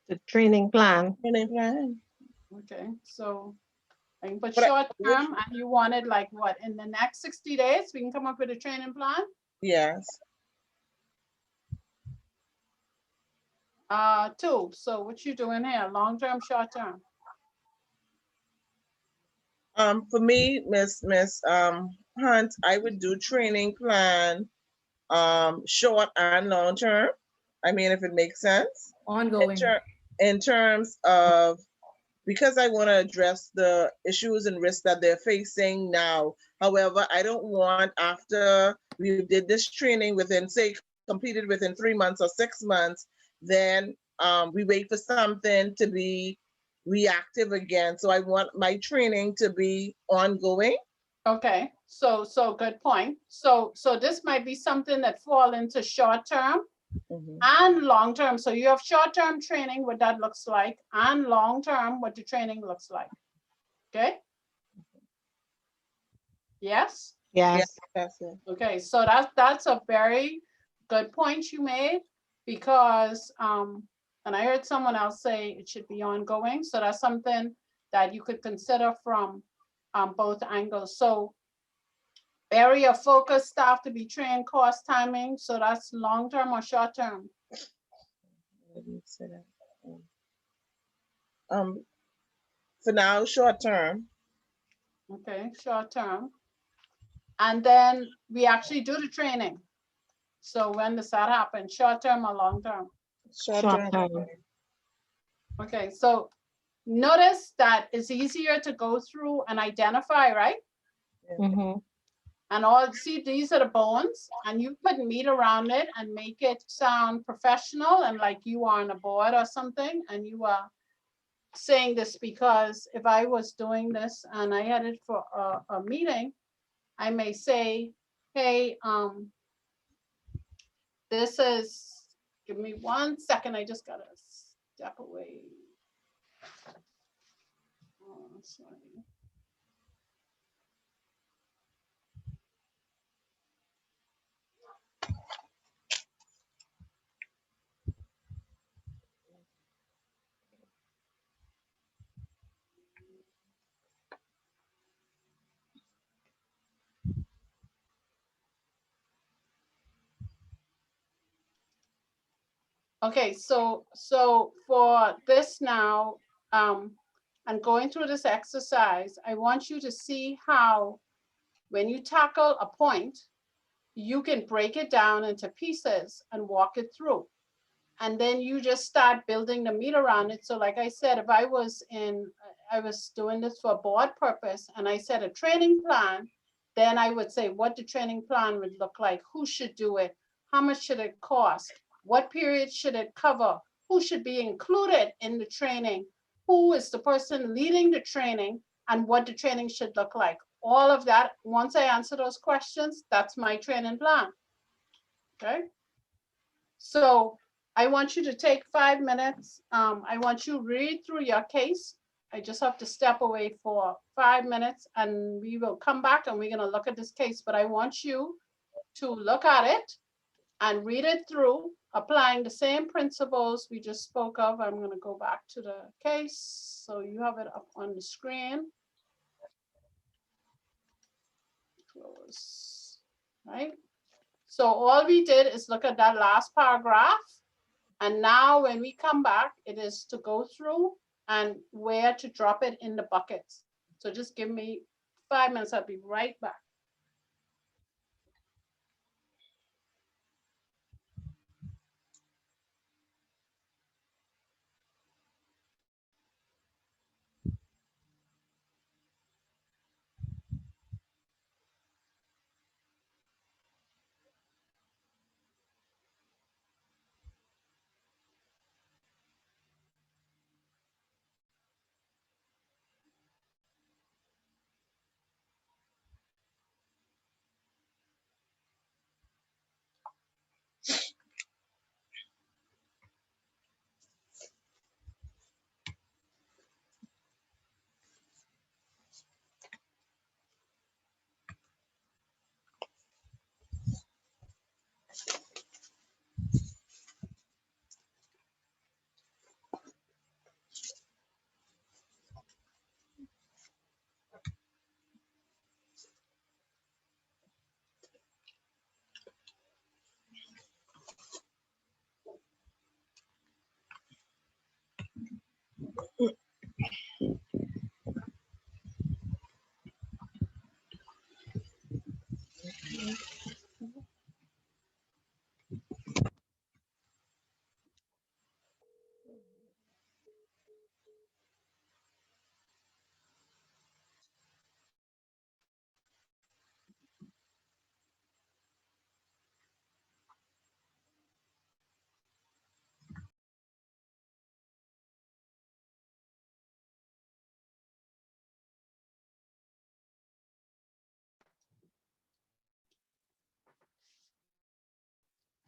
The training plan. Training plan. Okay, so I can put But I- short-term, and you wanted like what, in the next 60 days, we can come up with a training plan? Yes. 2, so what you doing here, long-term, short-term? For me, Miss Hunt, I would do training plan, short and long term. I mean, if it makes sense. Ongoing. In terms of, because I want to address the issues and risks that they're facing now. However, I don't want, after we did this training within, say, completed within 3 months or 6 months, then we wait for something to be reactive again. So I want my training to be ongoing. Okay, so good point. So this might be something that fall into short-term Mhm. and long-term. So you have short-term training, what that looks like, and long-term, what the training looks like. Okay? Yes? Yes. Yes, yes. Okay, so that's a very good point you made, because and I heard someone else say it should be ongoing. So that's something that you could consider from both angles. So area of focus, staff to be trained, cost, timing. So that's long-term or short-term? Let me say that. For now, short term. Okay, short-term. And then we actually do the training. So when does that happen? Short-term or long-term? Short Short term. term. Okay, so notice that it's easier to go through and identify, right? Mhm. And all, see, these are the bones, and you put meat around it and make it sound professional and like you are on a board or something, and you are saying this because if I was doing this and I had it for a meeting, I may say, hey, this is, give me 1 second, I just gotta step away. Oh, sorry. Okay, so for this now, and going through this exercise, I want you to see how when you tackle a point, you can break it down into pieces and walk it through. And then you just start building the meat around it. So like I said, if I was doing this for a board purpose and I said a training plan, then I would say what the training plan would look like, who should do it, how much should it cost, what period should it cover, who should be included in the training, who is the person leading the training, and what the training should look like. All of that, once I answer those questions, that's my training plan. Okay. So I want you to take 5 minutes. I want you to read through your case. I just have to step away for 5 minutes and we will come back and we're going to look at this case. But I want you to look at it and read it through, applying the same principles we just spoke of. I'm going to go back to the case. So you have it up on the screen. Close. Right? So all we did is look at that last paragraph. And now when we come back, it is to go through and where to drop it in the buckets. So just give me 5 minutes, I'll be right back.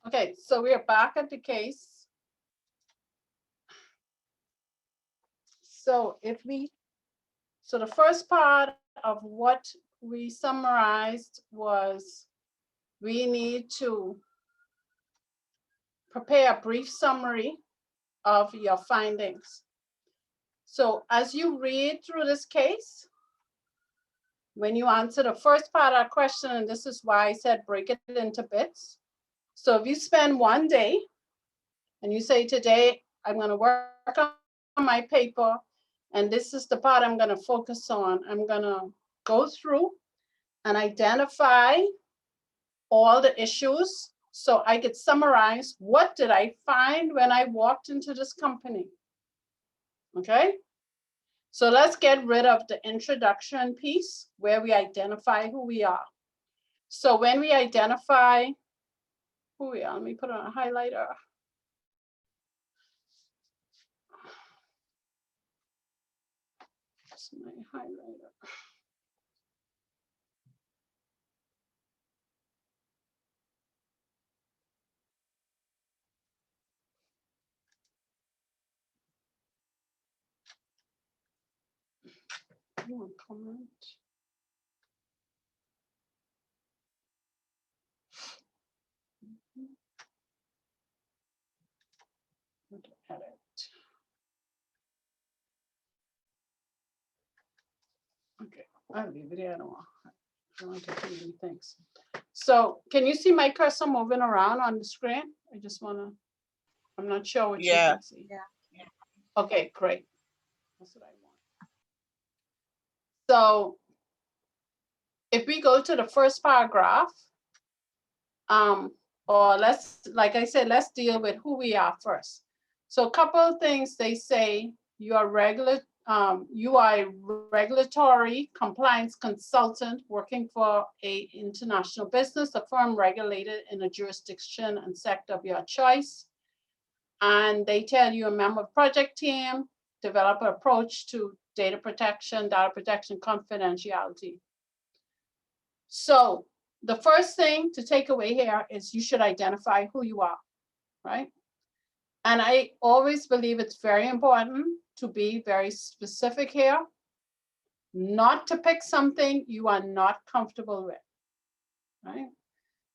Okay, so we are back at the case. So so the first part of what we summarized was we need to prepare a brief summary of your findings. So as you read through this case, when you answer the first part of the question, and this is why I said break it into bits. So if you spend one day and you say, today, I'm going to work on my paper, and this is the part I'm going to focus on. I'm going to go through and identify all the issues so I could summarize what did I find when I walked into this company. Okay? So let's get rid of the introduction piece where we identify who we are. So when we identify who we are, let me put on a highlighter. That's my highlighter. One comment. Edit. Okay, I'll leave it here. I don't want to do many things. So can you see my cursor moving around on the screen? I just want to, I'm not sure what you Yeah. can see. Okay, great. That's what I want. So if we go to the first paragraph, or let's, like I said, let's deal with who we are first. So a couple of things they say, you are a regulatory compliance consultant working for a international business, a firm regulated in a jurisdiction and sector of your choice. And they tell you a member of project team, develop an approach to data protection, confidentiality. So the first thing to take away here is you should identify who you are, right? And I always believe it's very important to be very specific here, not to pick something you are not comfortable with, right?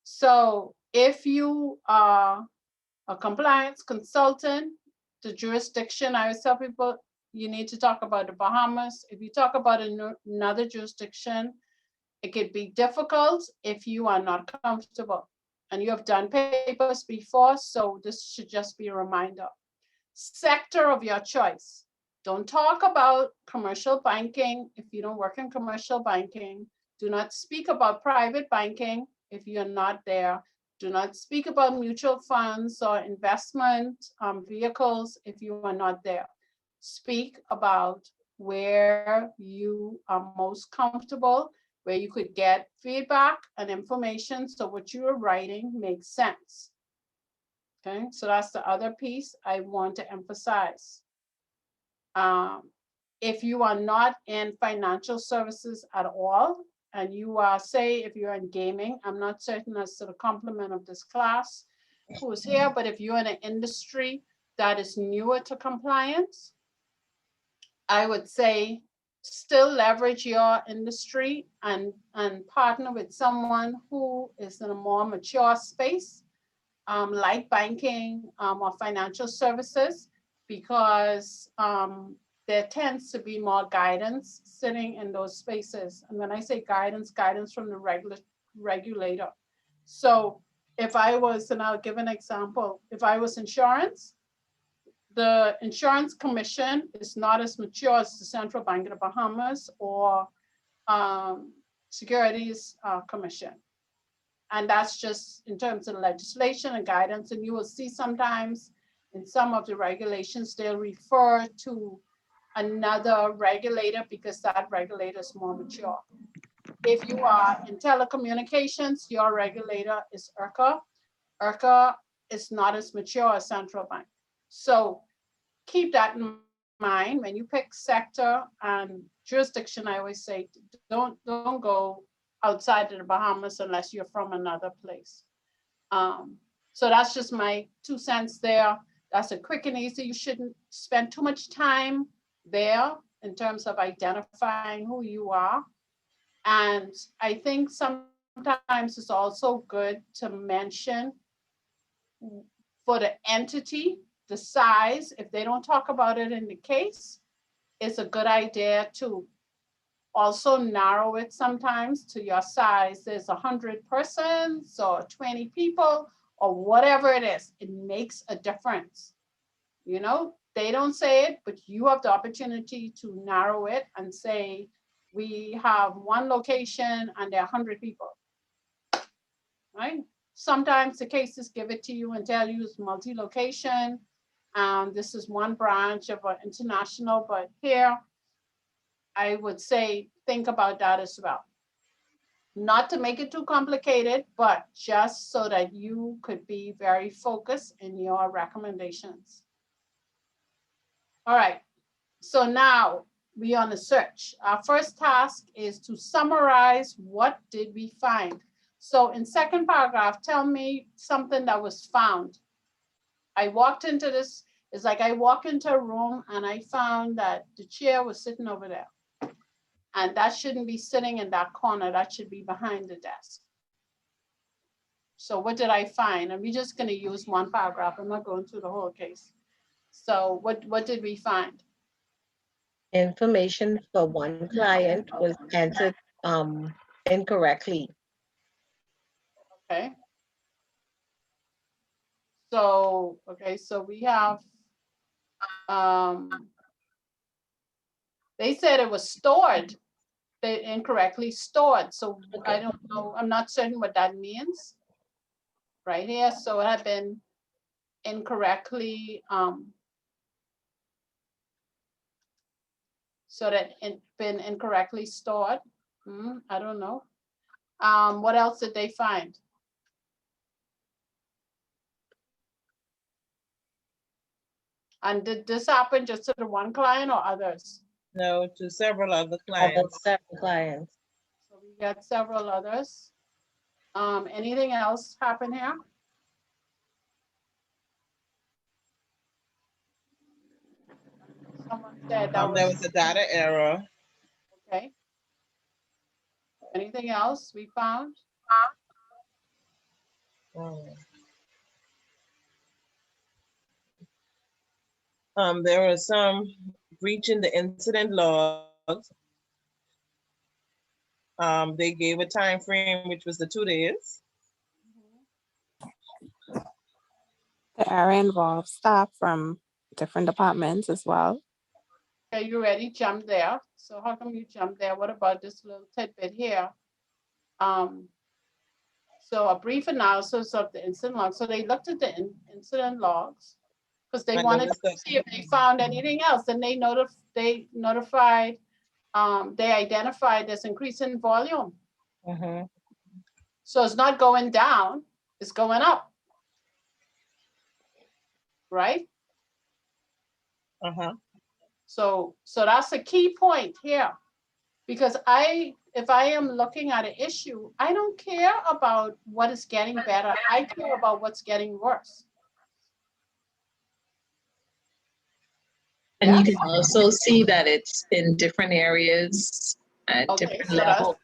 So if you are a compliance consultant, the jurisdiction, I always tell people, you need to talk about the Bahamas. If you talk about another jurisdiction, it could be difficult if you are not comfortable. And you have done papers before, so this should just be a reminder. Sector of your choice. Don't talk about commercial banking if you don't work in commercial banking. Do not speak about private banking if you're not there. Do not speak about mutual funds or investment vehicles if you are not there. Speak about where you are most comfortable, where you could get feedback and information so what you are writing makes sense. Okay, so that's the other piece I want to emphasize. If you are not in financial services at all, and you are, say, if you're in gaming, I'm not certain as to the complement of this class who is here, but if you're in an industry that is newer to compliance, I would say still leverage your industry and partner with someone who is in a more mature space, like banking or financial services, because there tends to be more guidance sitting in those spaces. And when I say guidance, guidance from the regulator. So if I was, and I'll give an example, if I was insurance, the insurance commission is not as mature as the Central Bank of the Bahamas or Securities Commission. And that's just in terms of legislation and guidance. And you will see sometimes in some of the regulations, they'll refer to another regulator because that regulator is more mature. If you are in telecommunications, your regulator is IRCA. IRCA is not as mature as Central Bank. So keep that in mind when you pick sector and jurisdiction. I always say, don't go outside of the Bahamas unless you're from another place. So that's just my 2 cents there. That's a quick and easy. You shouldn't spend too much time there in terms of identifying who you are. And I think sometimes it's also good to mention for the entity, the size, if they don't talk about it in the case, it's a good idea to also narrow it sometimes to your size. There's 100 persons or 20 people or whatever it is. It makes a difference. You know, they don't say it, but you have the opportunity to narrow it and say, we have one location and there are 100 people, right? Sometimes the cases give it to you and tell you it's multi-location. This is one branch of an international, but here, I would say, think about that as well. Not to make it too complicated, but just so that you could be very focused in your recommendations. All right, so now we on the search. Our first task is to summarize what did we find. So in second paragraph, tell me something that was found. I walked into this, it's like I walk into a room and I found that the chair was sitting over there. And that shouldn't be sitting in that corner, that should be behind the desk. So what did I find? And we're just gonna use one paragraph, I'm not going through the whole case. So what did we find? Information for one client was entered incorrectly. Okay. So, okay, so we have, they said it was stored, they incorrectly stored. So I don't know, I'm not certain what that means. Right here, so it had been incorrectly, so that it been incorrectly stored. I don't know. What else did they find? And did this happen just to the one client or others? No, to several other Other clients. several clients. So we got several others. Anything else happen here? Someone said that There was, was a data error. okay. Anything else we found? There was some breaching the incident logs. They gave a time frame, which was the 2 days. The area involves staff from different departments as well. Okay, you ready? Jump there. So how come you jump there? What about this little tidbit here? So a brief analysis of the incident logs. So they looked at the incident logs because they And wanted noticed to that- see if they found anything else. And they notified, they identified this increase in volume. Mhm. So it's not going down, it's going up. Right? Uh-huh. So that's a key point here. Because if I am looking at an issue, I don't care about what is getting better. I care about what's getting worse. And you Yes? can also see that it's in different areas at Okay, different so that's- levels.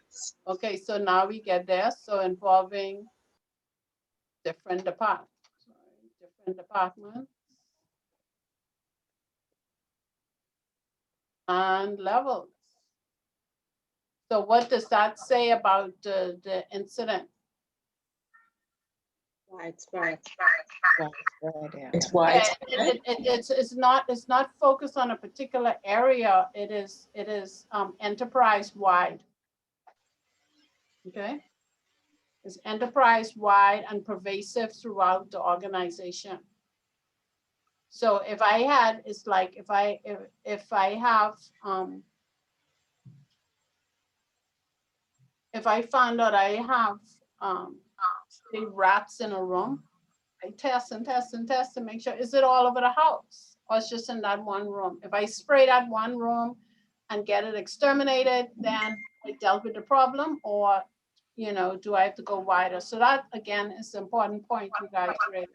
Okay, so now we get there. So involving different departments. And levels. So what does that say about the incident? Widespread. Widespread, yeah. It's Yeah, widespread. it's not focused on a particular area. It is enterprise-wide. Okay? It's enterprise-wide and pervasive throughout the organization. So if I had, it's like if I have, if I found out I have say rats in a room, I test and test and test to make sure, is it all over the house or it's just in that one room? If I spray that one room and get it exterminated, then I dealt with the problem, or you know, do I have to go wider? So that again is the important point you guys raised.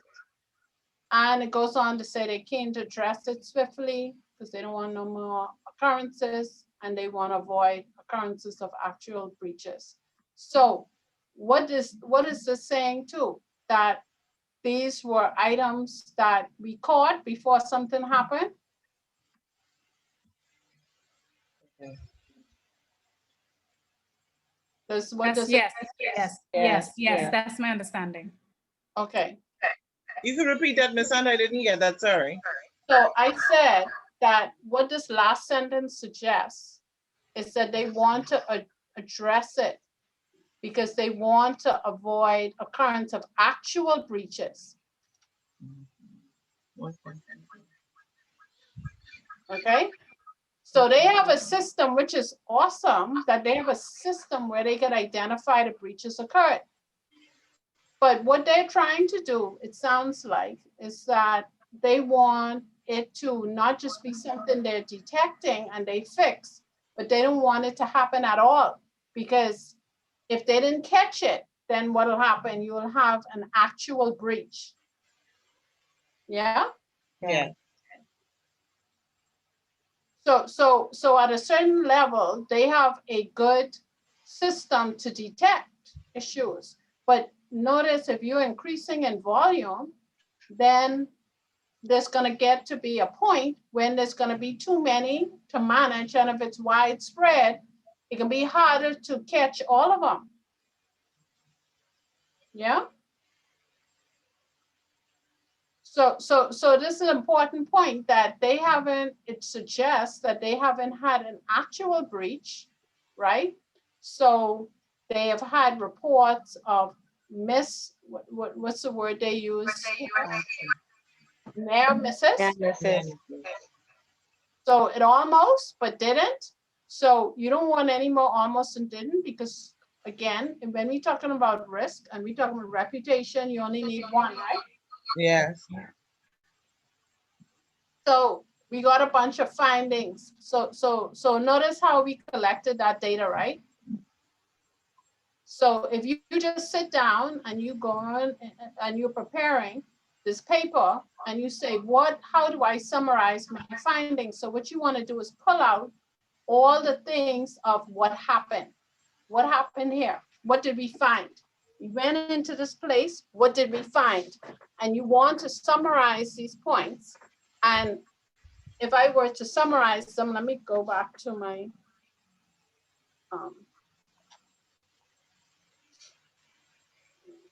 And it goes on to say they can't address it swiftly because they don't want no more occurrences and they want to avoid occurrences of actual breaches. So what is this saying too? That these were items that we caught before something happened? Okay. What does it? Yes, Yes, yeah. that's my understanding. Okay. You can repeat that, Miss Sandra. I didn't get that. Sorry. So I said that what this last sentence suggests is that they want to address it because they want to avoid occurrence of actual breaches. Okay. So they have a system, which is awesome, that they have a system where they can identify the breaches occurred. But what they're trying to do, it sounds like, is that they want it to not just be something they're detecting and they fix, but they don't want it to happen at all. Because if they didn't catch it, then what will happen? You will have an actual breach. Yeah? Yeah. So at a certain level, they have a good system to detect issues. But notice if you're increasing in volume, then there's going to get to be a point when there's going to be too many to manage. And if it's widespread, it can be harder to catch all of them. Yeah. So this is an important point that they haven't, it suggests that they haven't had an actual breach, right? So they have had reports of what's the word they use? Near misses. Yeah, misses. So it almost, but didn't. So you don't want any more almost and didn't, because again, when we're talking about risk and we're talking about reputation, you only need one, right? Yes. So we got a bunch of findings. So notice how we collected that data, right? So if you just sit down and you go on and you're preparing this paper and you say, how do I summarize my findings? So what you want to do is pull out all the things of what happened. What happened here? What did we find? We went into this place. What did we find? And you want to summarize these points. And if I were to summarize them, let me go back to my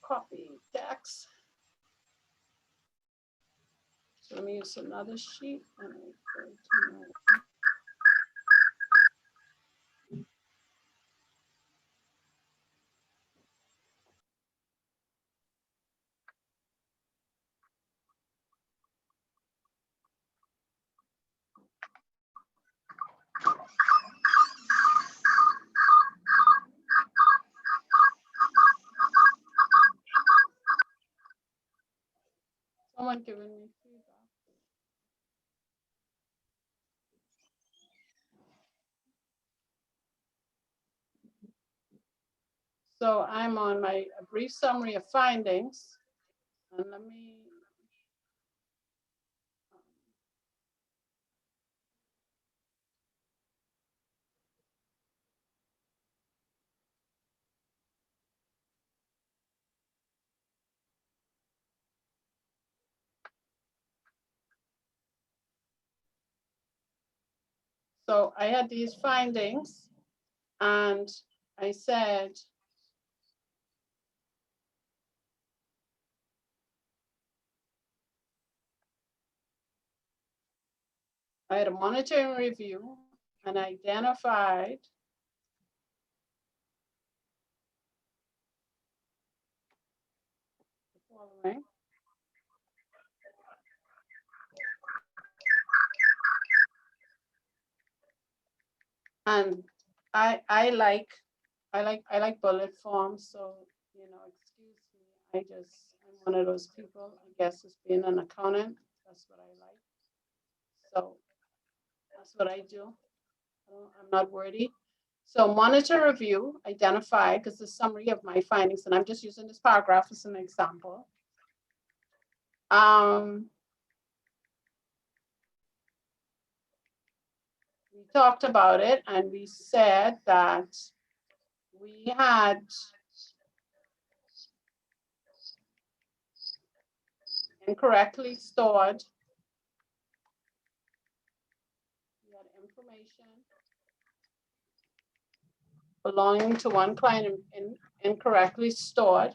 copy text. So let me use another sheet. And I go to my someone giving me feedback. So I'm on my brief summary of findings. And let me. So I had these findings and I said, I had a monitoring review and identified the following. And I like bullet forms, so excuse me. I'm one of those people, I guess, as being an accountant. That's what I like. So that's what I do. I'm not wordy. So monitor review, identify, because the summary of my findings, and I'm just using this paragraph as an example. We talked about it and we said that we had incorrectly stored information belonging to one client incorrectly stored.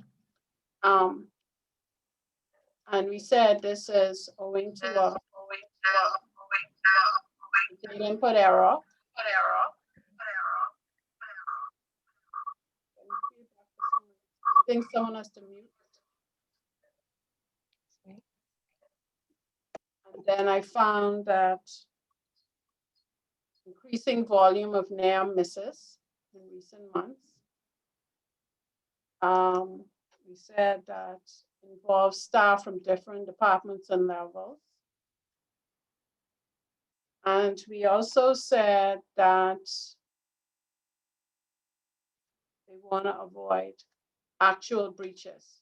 And we said this is owing to a data input error. I think someone has to mute. And then I found that increasing volume of near misses in recent months. We said that involves staff from different departments and levels. And we also said that they want to avoid actual breaches.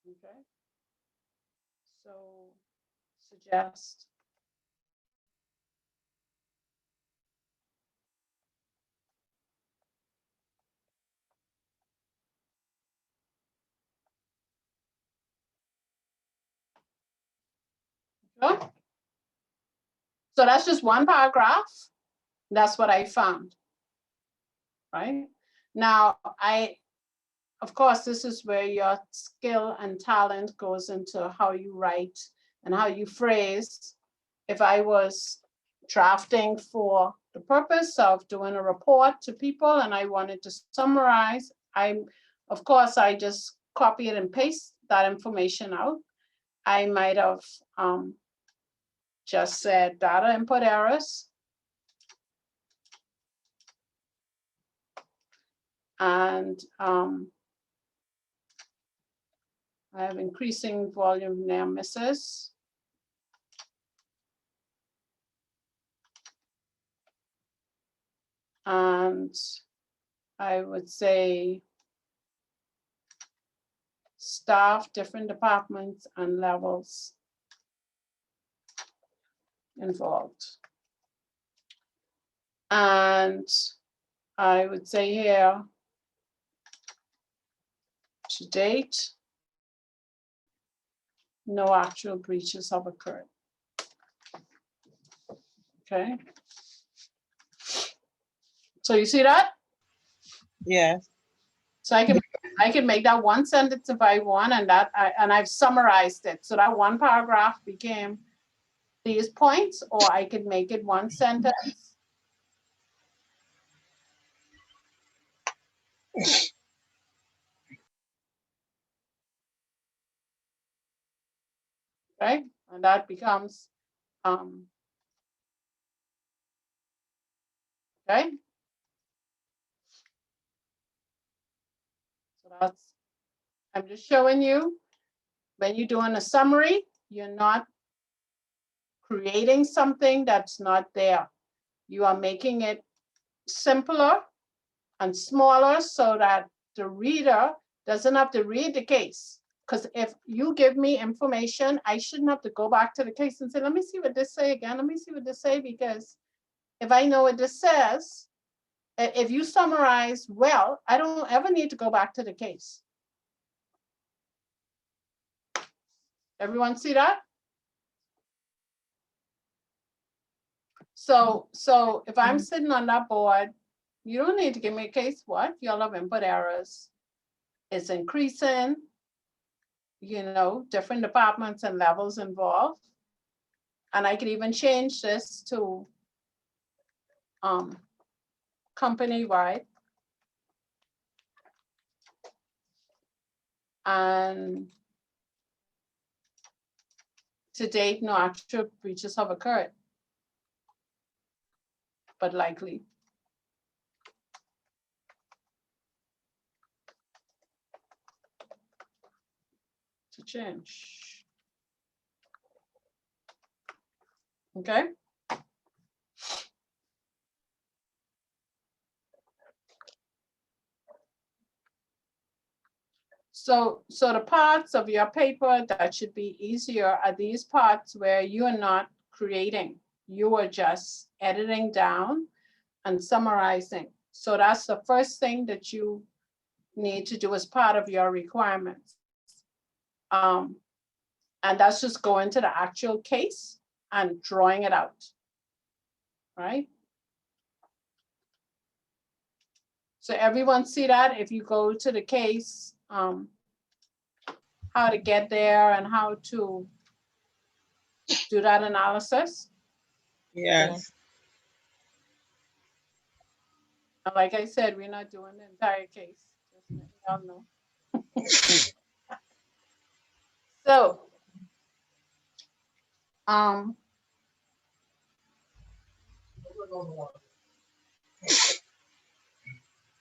Okay. So suggest okay. So that's just one paragraph. That's what I found. Right now, of course, this is where your skill and talent goes into how you write and how you phrase. If I was drafting for the purpose of doing a report to people and I wanted to summarize, of course, I just copy it and paste that information out. I might have just said data input errors. And I have increasing volume near misses. And I would say staff, different departments and levels involved. And I would say here, to date, no actual breaches have occurred. Okay. So you see that? Yes. So I can make that one sentence if I want, and I've summarized it. So that one paragraph became these points, or I could make it one sentence. Okay, and that becomes okay. So I'm just showing you when you're doing a summary, you're not creating something that's not there. You are making it simpler and smaller so that the reader doesn't have to read the case. Because if you give me information, I shouldn't have to go back to the case and say, let me see what this say again. Let me see what this say, because if I know what this says, if you summarize well, I don't ever need to go back to the case. Everyone see that? So if I'm sitting on that board, you don't need to give me a case. What? You'll have input errors. It's increasing, different departments and levels involved. And I could even change this to company-wide. And to date, no actual breaches have occurred, but likely. To change. Okay. So the parts of your paper that should be easier are these parts where you are not creating, you are just editing down and summarizing. So that's the first thing that you need to do as part of your requirements. And that's just going to the actual case and drawing it out, right? So everyone see that if you go to the case, how to get there and how to do that analysis. Yes. And like I said, we're not doing the entire case, just letting y'all know. So,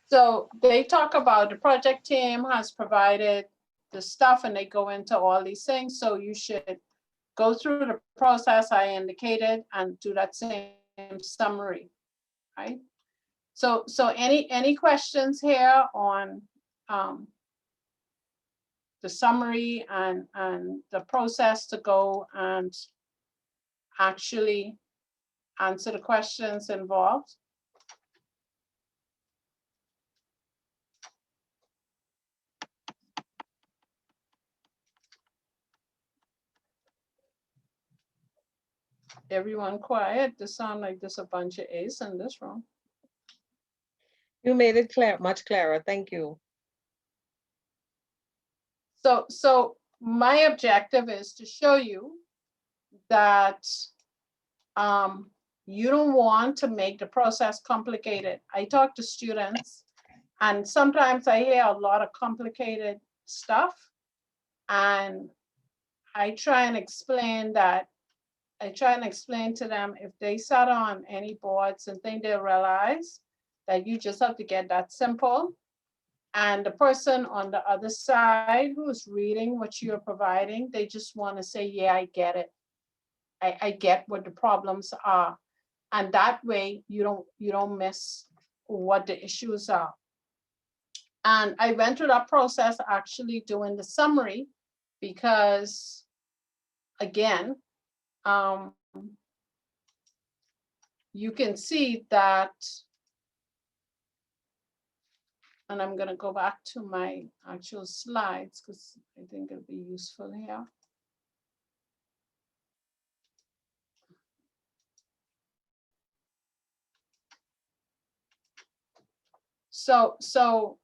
so they talk about the project team has provided the stuff and they go into all these things. So you should go through the process I indicated and do that same summary, right? So any questions here on the summary and the process to go and actually answer the questions involved? Everyone quiet. This sound like there's a bunch of A's in this room. You made it clear, much clearer. Thank you. So my objective is to show you that you don't want to make the process complicated. I talk to students and sometimes I hear a lot of complicated stuff and I try and explain that. I try and explain to them if they sat on any boards and think they'll realize that you just have to get that simple. And the person on the other side who's reading what you're providing, they just want to say, yeah, I get it. I get what the problems are. And that way you don't miss what the issues are. And I went through that process actually doing the summary because again, you can see that, and I'm going to go back to my actual slides because I think it'll be useful here. So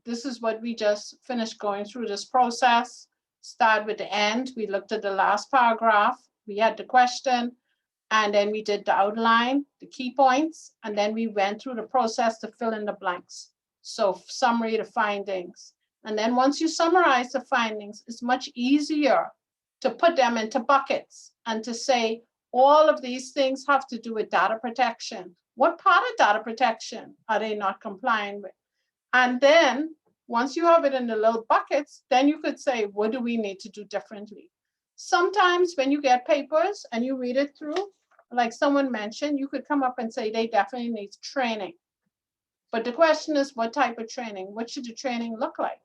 this is what we just finished going through this process. Start with the end. We looked at the last paragraph. We had the question, and then we did the outline, the key points, and then we went through the process to fill in the blanks. So summary, the findings. And then once you summarize the findings, it's much easier to put them into buckets and to say, all of these things have to do with data protection. What part of data protection are they not complying with? And then once you have it in the little buckets, then you could say, what do we need to do differently? Sometimes when you get papers and you read it through, like someone mentioned, you could come up and say they definitely need training. But the question is, what type of training? What should the training look like?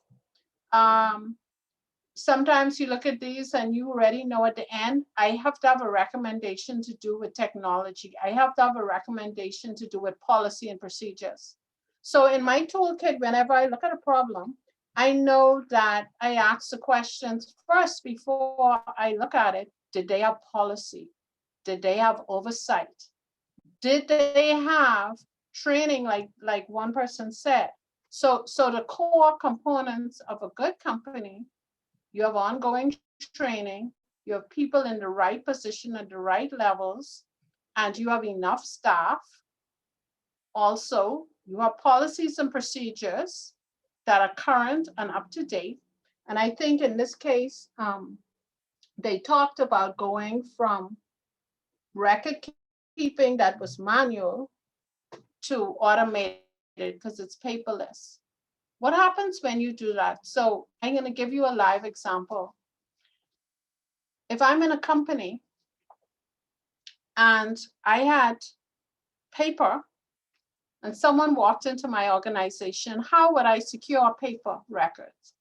Sometimes you look at these and you already know at the end, I have to have a recommendation to do with technology. I have to have a recommendation to do with policy and procedures. So in my toolkit, whenever I look at a problem, I know that I ask the questions first before I look at it. Did they have policy? Did they have oversight? Did they have training like one person said? So the core components of a good company, you have ongoing training, you have people in the right position at the right levels, and you have enough staff. Also, you have policies and procedures that are current and up to date. And I think in this case, they talked about going from record keeping that was manual to automated because it's paperless. What happens when you do that? So I'm going to give you a live example. If I'm in a company and I had paper and someone walked into my organization, how would I secure paper records?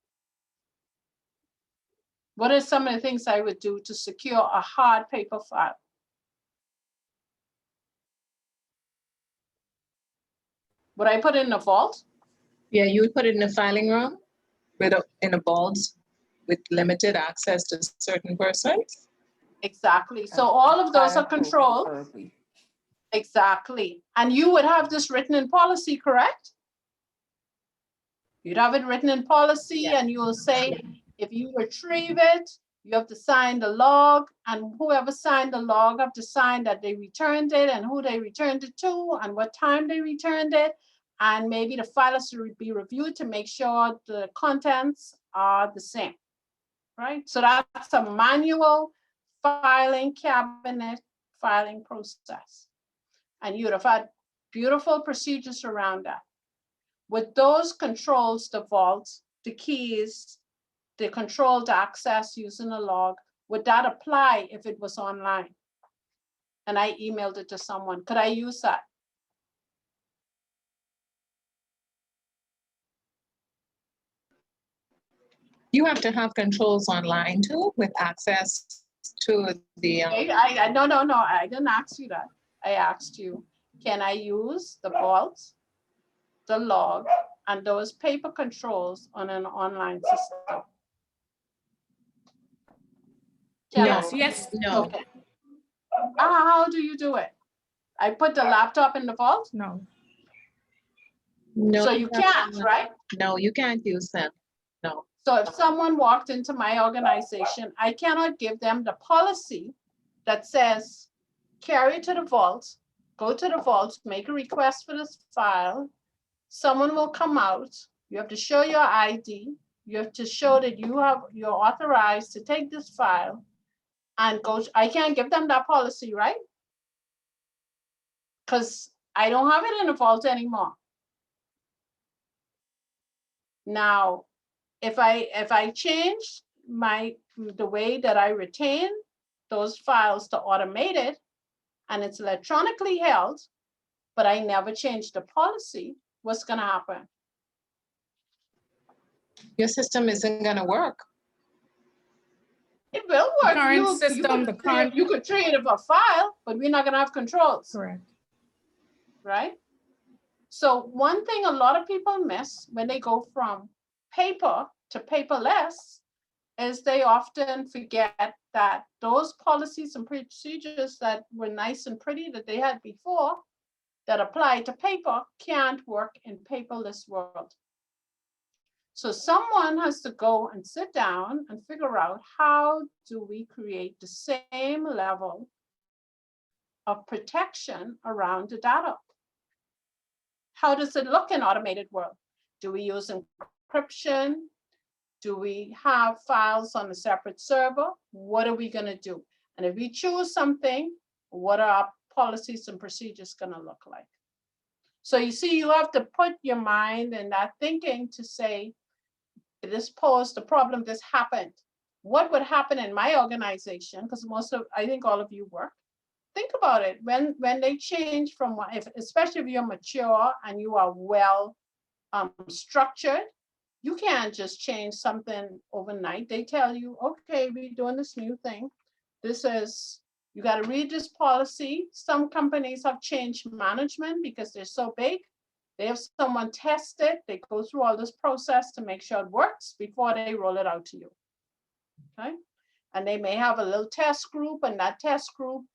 What are some of the things I would do to secure a hard paper file? Would I put it in a vault? Yeah, you would put it in a filing room in a vault with limited access to certain persons. Exactly. So all of those are controlled. Exactly. And you would have this written in policy, correct? You'd have it written in policy and you will say, if you retrieve it, you have to sign the log, and whoever signed the log have to sign that they returned it and who they returned it to and what time they returned it. And maybe the file has to be reviewed to make sure the contents are the same, right? So that's a manual filing cabinet filing process. And you'd have had beautiful procedures around that. With those controls, the vaults, the keys, the controlled access using a log, would that apply if it was online? And I emailed it to someone, could I use that? You have to have controls online too with access to the. No, I didn't ask you that. I asked you, can I use the vault, the log, and those paper controls on an online system? Yes, yes. No, Okay. How do you do it? I put the laptop in the vault? No. no. So you can't, right? No, you can't use them. No. So if someone walked into my organization, I cannot give them the policy that says, carry to the vault, go to the vault, make a request for this file. Someone will come out. You have to show your ID. You have to show that you're authorized to take this file and go. I can't give them that policy, right? Because I don't have it in the vault anymore. Now, if I change the way that I retain those files to automated and it's electronically held, but I never changed the policy, what's gonna happen? Your system isn't gonna work. It will The work. current system, You could trade it for a file, but we're not gonna have controls. Correct. Right? So one thing a lot of people miss when they go from paper to paperless is they often forget that those policies and procedures that were nice and pretty that they had before that apply to paper can't work in paperless world. So someone has to go and sit down and figure out how do we create the same level of protection around the data. How does it look in automated world? Do we use encryption? Do we have files on a separate server? What are we gonna do? And if we choose something, what are our policies and procedures gonna look like? So you see, you have to put your mind in that thinking to say, this posed a problem, this happened. What would happen in my organization? Because I think all of you work. Think about it, when they change from, especially if you're mature and you are well structured, you can't just change something overnight. They tell you, okay, we're doing this new thing. You got to read this policy. Some companies have changed management because they're so big. They have someone test it. They go through all this process to make sure it works before they roll it out to you. Okay. And they may have a little test group, and that test group,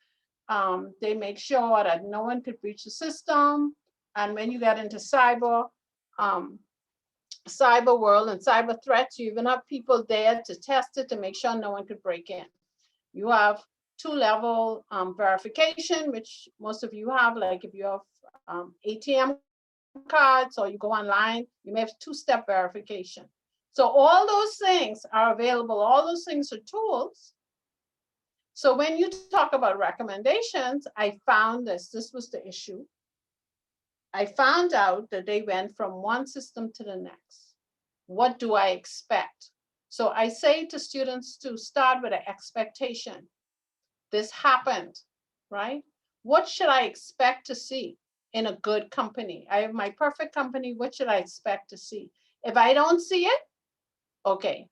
they make sure that no one could breach the system. And when you get into cyber world and cyber threats, you even have people there to test it to make sure no one could break in. You have 2-level verification, which most of you have, like if you have ATM cards or you go online, you may have 2-step verification. So all those things are available. All those things are tools. So when you talk about recommendations, I found this was the issue. I found out that they went from one system to the next. What do I expect? So I say to students to start with an expectation. This happened, right? What should I expect to see? in a good company. I have my perfect company. What should I expect to see? If I don't see it, okay,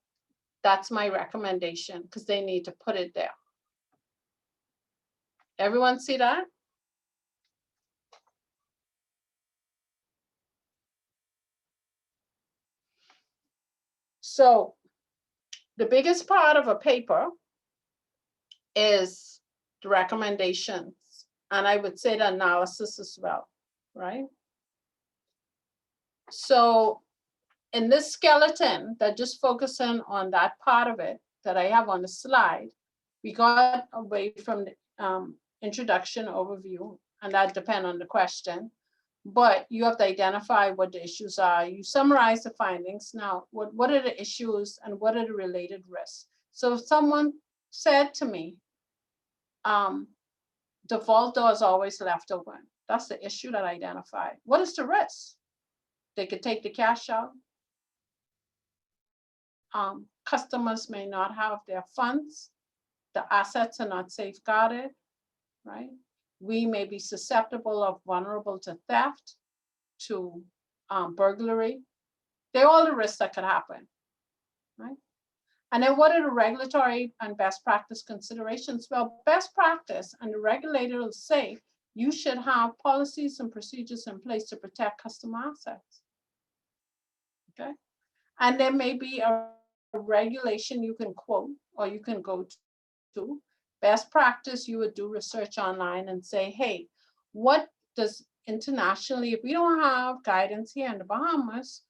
that's my recommendation because they need to put it there. Everyone see that? So the biggest part of a paper is the recommendations. And I would say the analysis as well, right? So in this skeleton that just focusing on that part of it that I have on the slide, we got away from the introduction overview, and that depends on the question. But you have to identify what the issues are. You summarize the findings. Now, what are the issues and what are the related risks? So if someone said to me, the vault door is always left open, that's the issue that I identified. What is the risk? They could take the cash out. Customers may not have their funds. The assets are not safeguarded, right? We may be susceptible or vulnerable to theft, to burglary. They're all the risks that could happen, right? And then what are the regulatory and best practice considerations? Well, best practice and the regulator will say you should have policies and procedures in place to protect customer assets, okay? And there may be a regulation you can quote or you can go to. Best practice, you would do research online and say, hey, what does internationally, if we don't have guidance here in the Bahamas,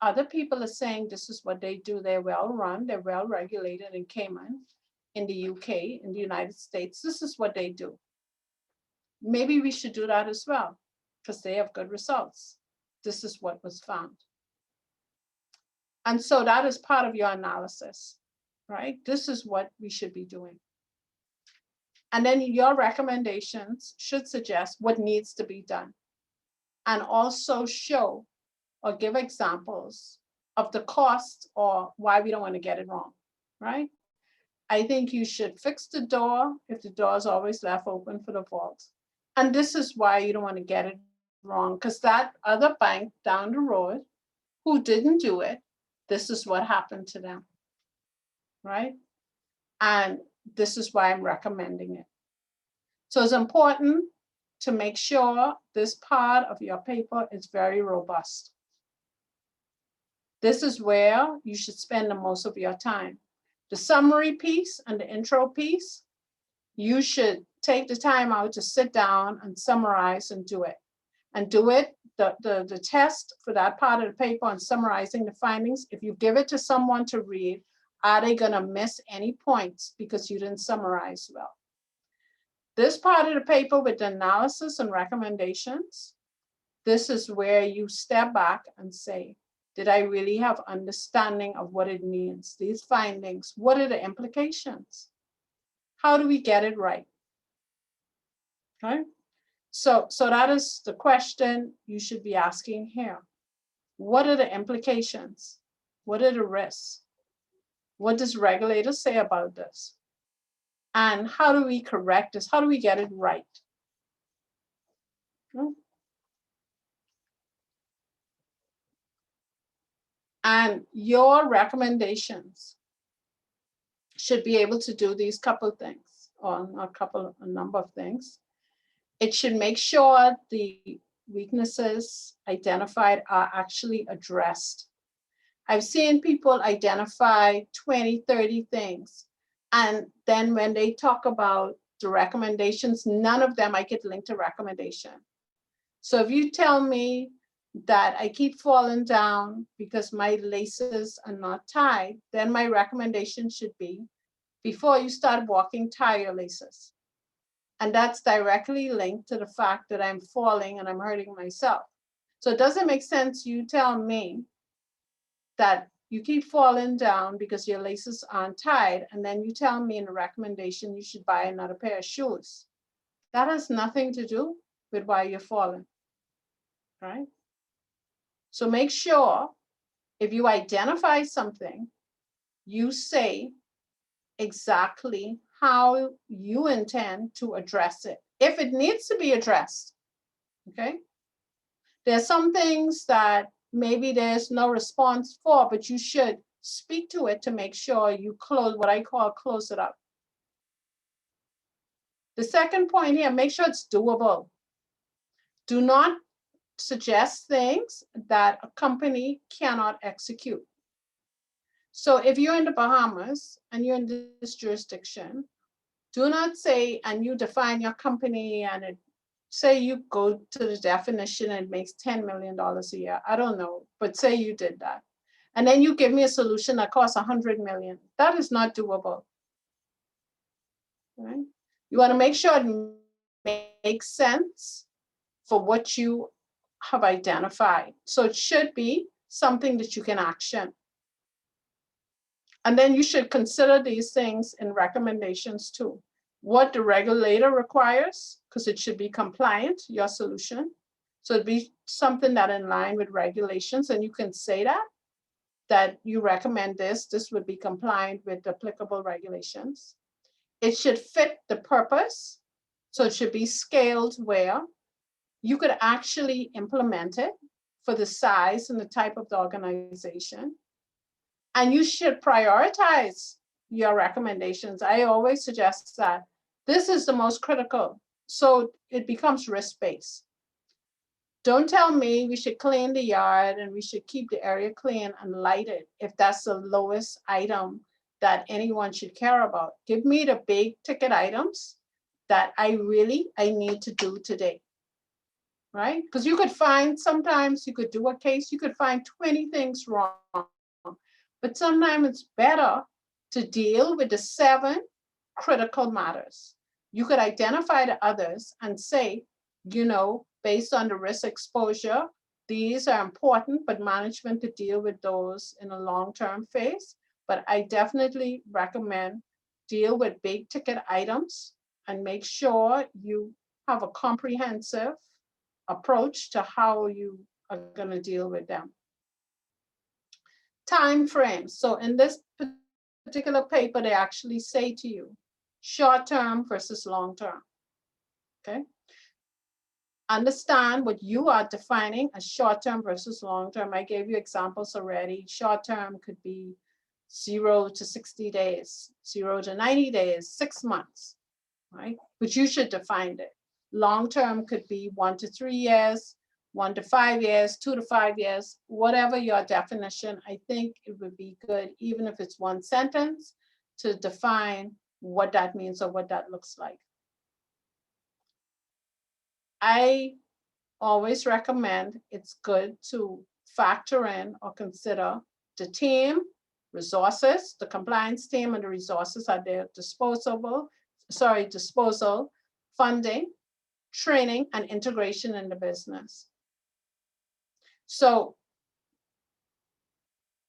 other people are saying this is what they do. They're well run, they're well regulated in Cayman, in the UK, in the United States. This is what they do. Maybe we should do that as well because they have good results. This is what was found. And so that is part of your analysis, right? This is what we should be doing. And then your recommendations should suggest what needs to be done and also show or give examples of the cost or why we don't want to get it wrong, right? I think you should fix the door if the door is always left open for the vault. And this is why you don't want to get it wrong, because that other bank down the road who didn't do it, this is what happened to them, right? And this is why I'm recommending it. So it's important to make sure this part of your paper is very robust. This is where you should spend the most of your time. The summary piece and the intro piece, you should take the time out to sit down and summarize and do it. And do it, the test for that part of the paper on summarizing the findings, if you give it to someone to read, are they gonna miss any points because you didn't summarize well? This part of the paper with the analysis and recommendations, this is where you step back and say, did I really have understanding of what it means? These findings, what are the implications? How do we get it right? Right? So that is the question you should be asking here. What are the implications? What are the risks? What does regulators say about this? And how do we correct this? How do we get it right? And your recommendations should be able to do these couple things, or a number of things. It should make sure the weaknesses identified are actually addressed. I've seen people identify 20, 30 things. And then when they talk about the recommendations, none of them I could link to recommendation. So if you tell me that I keep falling down because my laces are not tied, then my recommendation should be, before you start walking, tie your laces. And that's directly linked to the fact that I'm falling and I'm hurting myself. So it doesn't make sense you tell me that you keep falling down because your laces aren't tied, and then you tell me in a recommendation you should buy another pair of shoes. That has nothing to do with why you're falling, right? So make sure if you identify something, you say exactly how you intend to address it. If it needs to be addressed, okay? There's some things that maybe there's no response for, but you should speak to it to make sure you close, what I call close it up. The second point here, make sure it's doable. Do not suggest things that a company cannot execute. So if you're in the Bahamas and you're in this jurisdiction, do not say, and you define your company and it, say you go to the definition and it makes $10 million a year. I don't know, but say you did that. And then you give me a solution that costs 100 million. That is not doable. Right? You want to make sure it makes sense for what you have identified. So it should be something that you can action. And then you should consider these things in recommendations too. What the regulator requires, because it should be compliant, your solution. So it'd be something that in line with regulations, and you can say that you recommend this would be compliant with applicable regulations. It should fit the purpose. So it should be scaled where you could actually implement it for the size and the type of the organization. And you should prioritize your recommendations. I always suggest that this is the most critical. So it becomes risk-based. Don't tell me we should clean the yard and we should keep the area clean and lighted if that's the lowest item that anyone should care about. Give me the big ticket items that I need to do today, right? Because you could find, sometimes you could do a case, you could find 20 things wrong, but sometimes it's better to deal with the 7 critical matters. You could identify the others and say, you know, based on the risk exposure, these are important, but management could deal with those in a long-term phase. But I definitely recommend deal with big ticket items and make sure you have a comprehensive approach to how you are going to deal with them. Time frames. So in this particular paper, they actually say to you, short-term versus long-term, okay? Understand what you are defining as short-term versus long-term. I gave you examples already. Short-term could be 0 to 60 days, 0 to 90 days, 6 months, right? But you should define it. Long-term could be 1 to 3 years, 1 to 5 years, 2 to 5 years, whatever your definition. I think it would be good, even if it's one sentence, to define what that means or what that looks like. I always recommend it's good to factor in or consider the team, resources, the compliance team and the resources at their disposal, funding, training, and integration in the business. So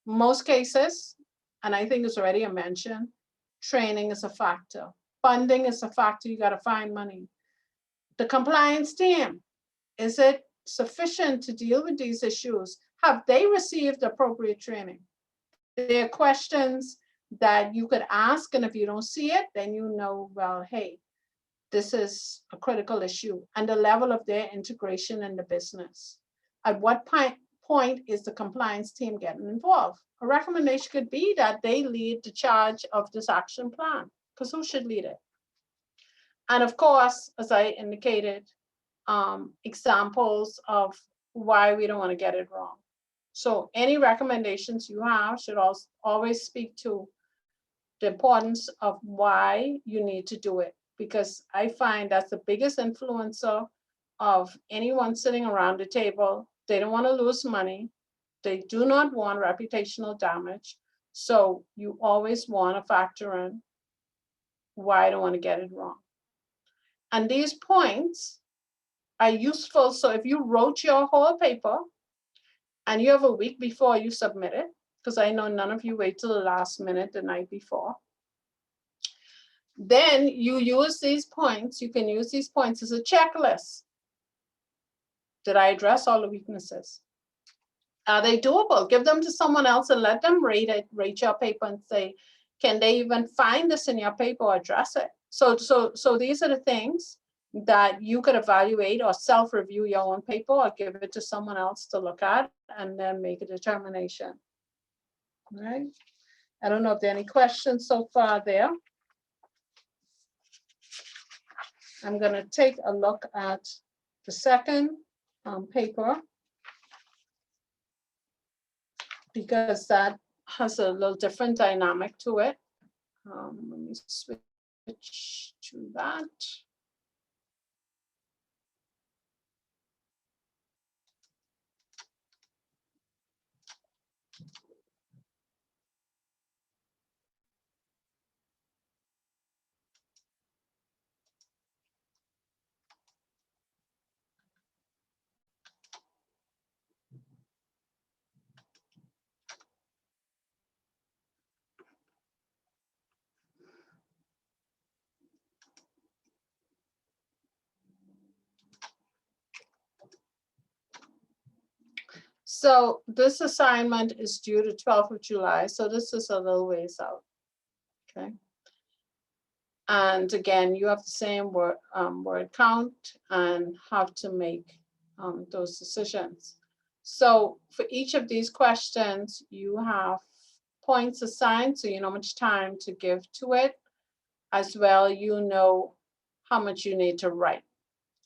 most cases, and I think it's already a mention, training is a factor. Funding is a factor, you gotta find money. The compliance team, is it sufficient to deal with these issues? Have they received appropriate training? There are questions that you could ask, and if you don't see it, then you know, well, hey, this is a critical issue, and the level of their integration in the business. At what point is the compliance team getting involved? A recommendation could be that they lead the charge of this action plan, because who should lead it? And of course, as I indicated, examples of why we don't want to get it wrong. So any recommendations you have should also always speak to the importance of why you need to do it, because I find that's the biggest influencer of anyone sitting around the table. They don't want to lose money. They do not want reputational damage. So you always want to factor in why I don't want to get it wrong. And these points are useful. So if you wrote your whole paper and you have a week before you submit it, because I know none of you wait till the last minute the night before, then you use these points. You can use these points as a checklist. Did I address all the weaknesses? Are they doable? Give them to someone else and let them rate it, rate your paper and say, can they even find this in your paper or address it? So these are the things that you could evaluate or self-review your own paper or give it to someone else to look at and then make a determination. All right. I don't know if there are any questions so far there. I'm going to take a look at the second paper because that has a little different dynamic to it. Let me switch to that. So this assignment is due to 12th of July. So this is a little ways out. Okay. And again, you have the same word count and have to make those decisions. So for each of these questions, you have points assigned, so you know how much time to give to it. As well, you know how much you need to write.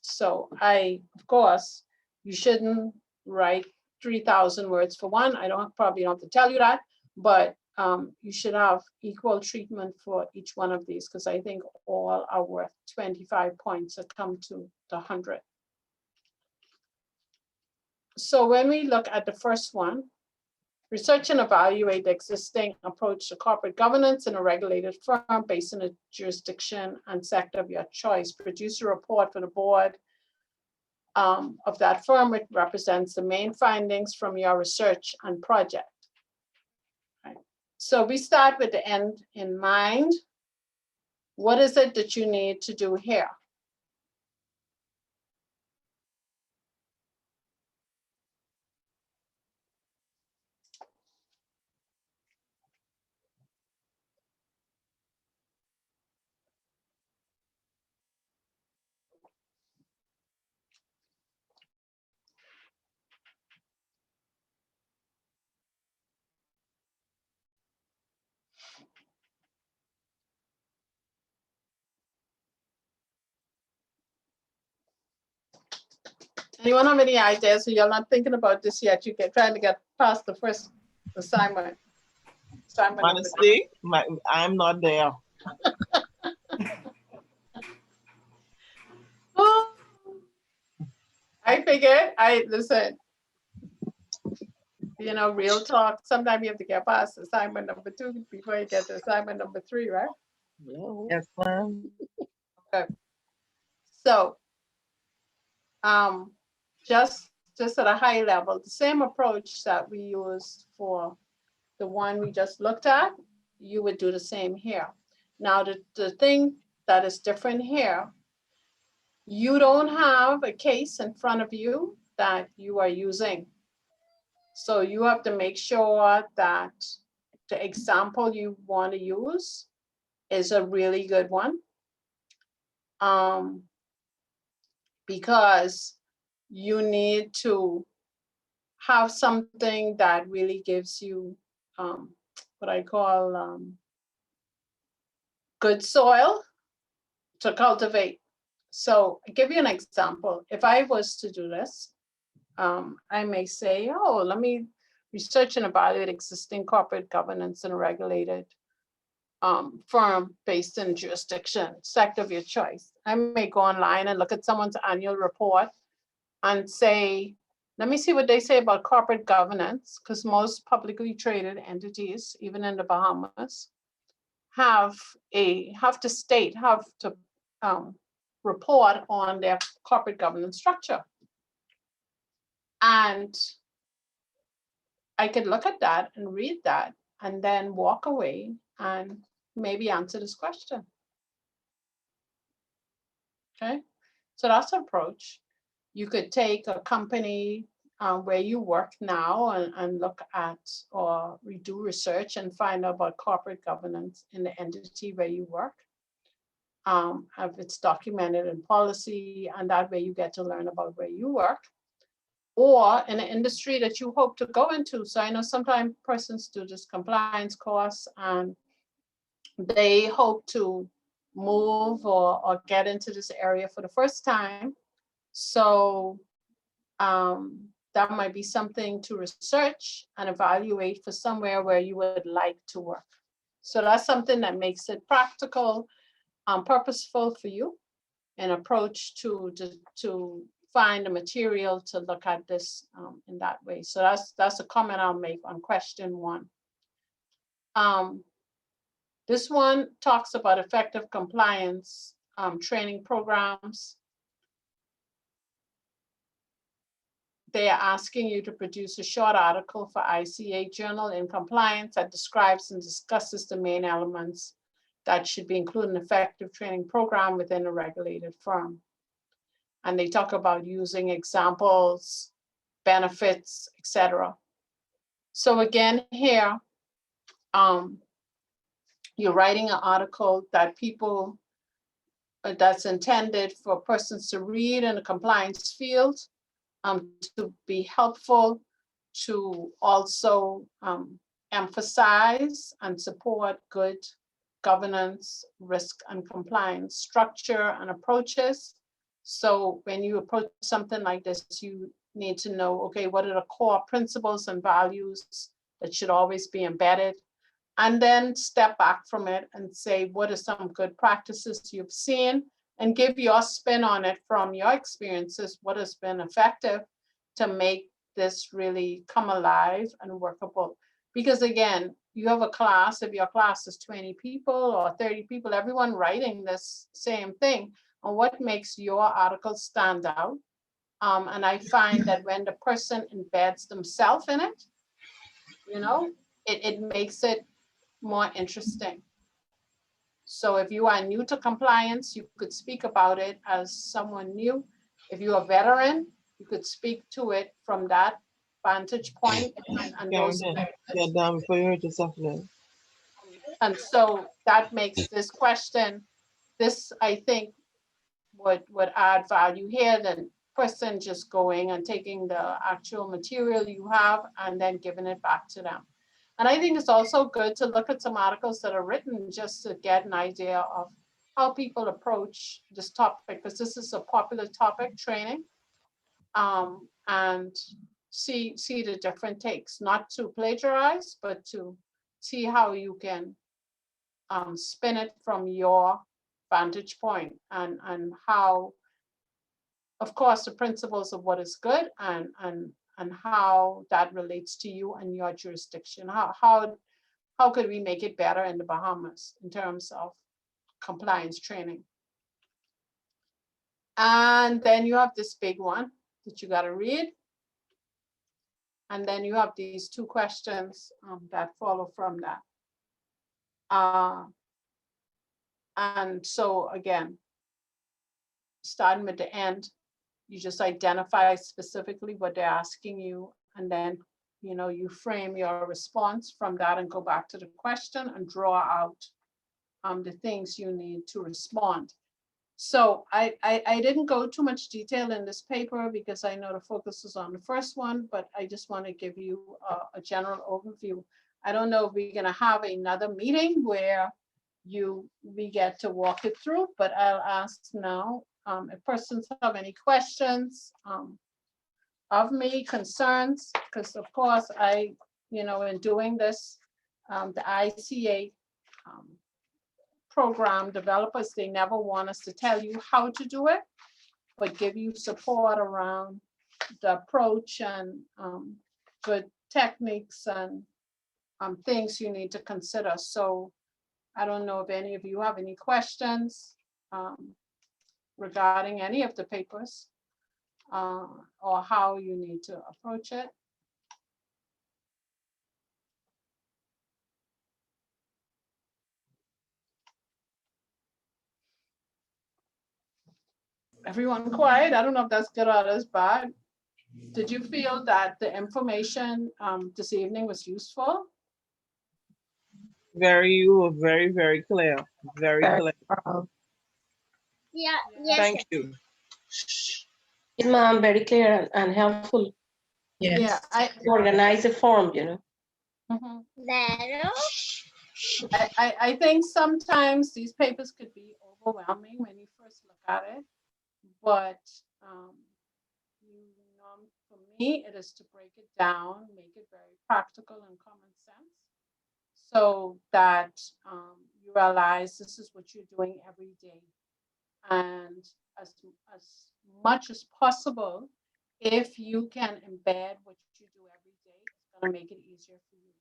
So of course, you shouldn't write 3,000 words for one. I probably don't have to tell you that, but you should have equal treatment for each one of these because I think all are worth 25 points that come to the 100. So when we look at the first one, research and evaluate the existing approach to corporate governance in a regulated firm based in a jurisdiction and sector of your choice. Produce a report for the board of that firm, which represents the main findings from your research and project. Right. So we start with the end in mind. What is it that you need to do here? Anyone have any ideas? So you're not thinking about this yet. You can trying to get past the first assignment. Honestly, I'm not there. Oh, I figured. Listen. You know, real talk. Sometimes you have to get past assignment number 2 before you get to assignment number 3, right? Yes, ma'am. Okay. So, just at a high level, the same approach that we used for the one we just looked at, you would do the same here. Now, the thing that is different here, you don't have a case in front of you that you are using. So you have to make sure that the example you want to use is a really good one. Because you need to have something that really gives you what I call good soil to cultivate. So I'll give you an example. If I was to do this, I may say, oh, let me research and evaluate existing corporate governance in a regulated firm based in jurisdiction, sector of your choice. I may go online and look at someone's annual report and say, let me see what they say about corporate governance, because most publicly traded entities, even in the Bahamas, have to report on their corporate governance structure. And I could look at that and read that and then walk away and maybe answer this question. Okay, so that's an approach. You could take a company where you work now and look at or do research and find out about corporate governance in the entity where you work. if it's documented in policy, and that way you get to learn about where you work, or in an industry that you hope to go into. So I know sometimes persons do this compliance course and they hope to move or get into this area for the first time. So that might be something to research and evaluate for somewhere where you would like to work. So that's something that makes it practical, purposeful for you, an approach to find the material to look at this in that way. So that's a comment I'll make on question 1. This one talks about effective compliance training programs. They are asking you to produce a short article for ICA Journal in Compliance that describes and discusses the main elements that should be included in an effective training program within a regulated firm. And they talk about using examples, benefits, etc. So again, here, you're writing an article that people, that's intended for persons to read in the compliance field, to be helpful, to also emphasize and support good governance, risk and compliance structure and approaches. So when you approach something like this, you need to know, okay, what are the core principles and values that should always be embedded? And then step back from it and say, what are some good practices you've seen? And give your spin on it from your experiences, what has been effective to make this really come alive and workable. Because again, you have a class, if your class is 20 people or 30 people, everyone writing this same thing, and what makes your article stand out. And I find that when the person embeds themselves in it, you know, it makes it more interesting. So if you are new to compliance, you could speak about it as someone new. If you're a veteran, you could speak to it from that vantage point. And so that makes this question, this I think would add value here than person just going and taking the actual material you have and then giving it back to them. And I think it's also good to look at some articles that are written just to get an idea of how people approach this topic, because this is a popular topic, training, and see the different takes, not to plagiarize, but to see how you can spin it from your vantage point, and how, of course, the principles of what is good and how that relates to you and your jurisdiction. How could we make it better in the Bahamas in terms of compliance training? And then you have this big one that you got to read. And then you have these 2 questions that follow from that. And so again, starting with the end, you just identify specifically what they're asking you, and then you frame your response from that and go back to the question and draw out the things you need to respond. So I didn't go too much detail in this paper because I know the focus is on the first one, but I just want to give you a general overview. I don't know if we're going to have another meeting where we get to walk it through, but I'll ask now if persons have any questions of me, concerns, because of course in doing this, the ICA program developers, they never want us to tell you how to do it, but give you support around the approach and good techniques and things you need to consider. So I don't know if any of you have any questions regarding any of the papers or how you need to approach it. Everyone quiet. I don't know if that's good or that's bad. Did you feel that the information this evening was useful? You were very, very clear. Very clear. Thank you. Ma'am, very clear and helpful. Yeah, Yes. To organize the form, you know. mhm. I think sometimes these papers could be overwhelming when you first look at it, but for me, it is to break it down, make it very practical and common sense, so that you realize this is what you're doing every day, and as much as possible, if you can embed what you do every day, it's going to make it easier for you.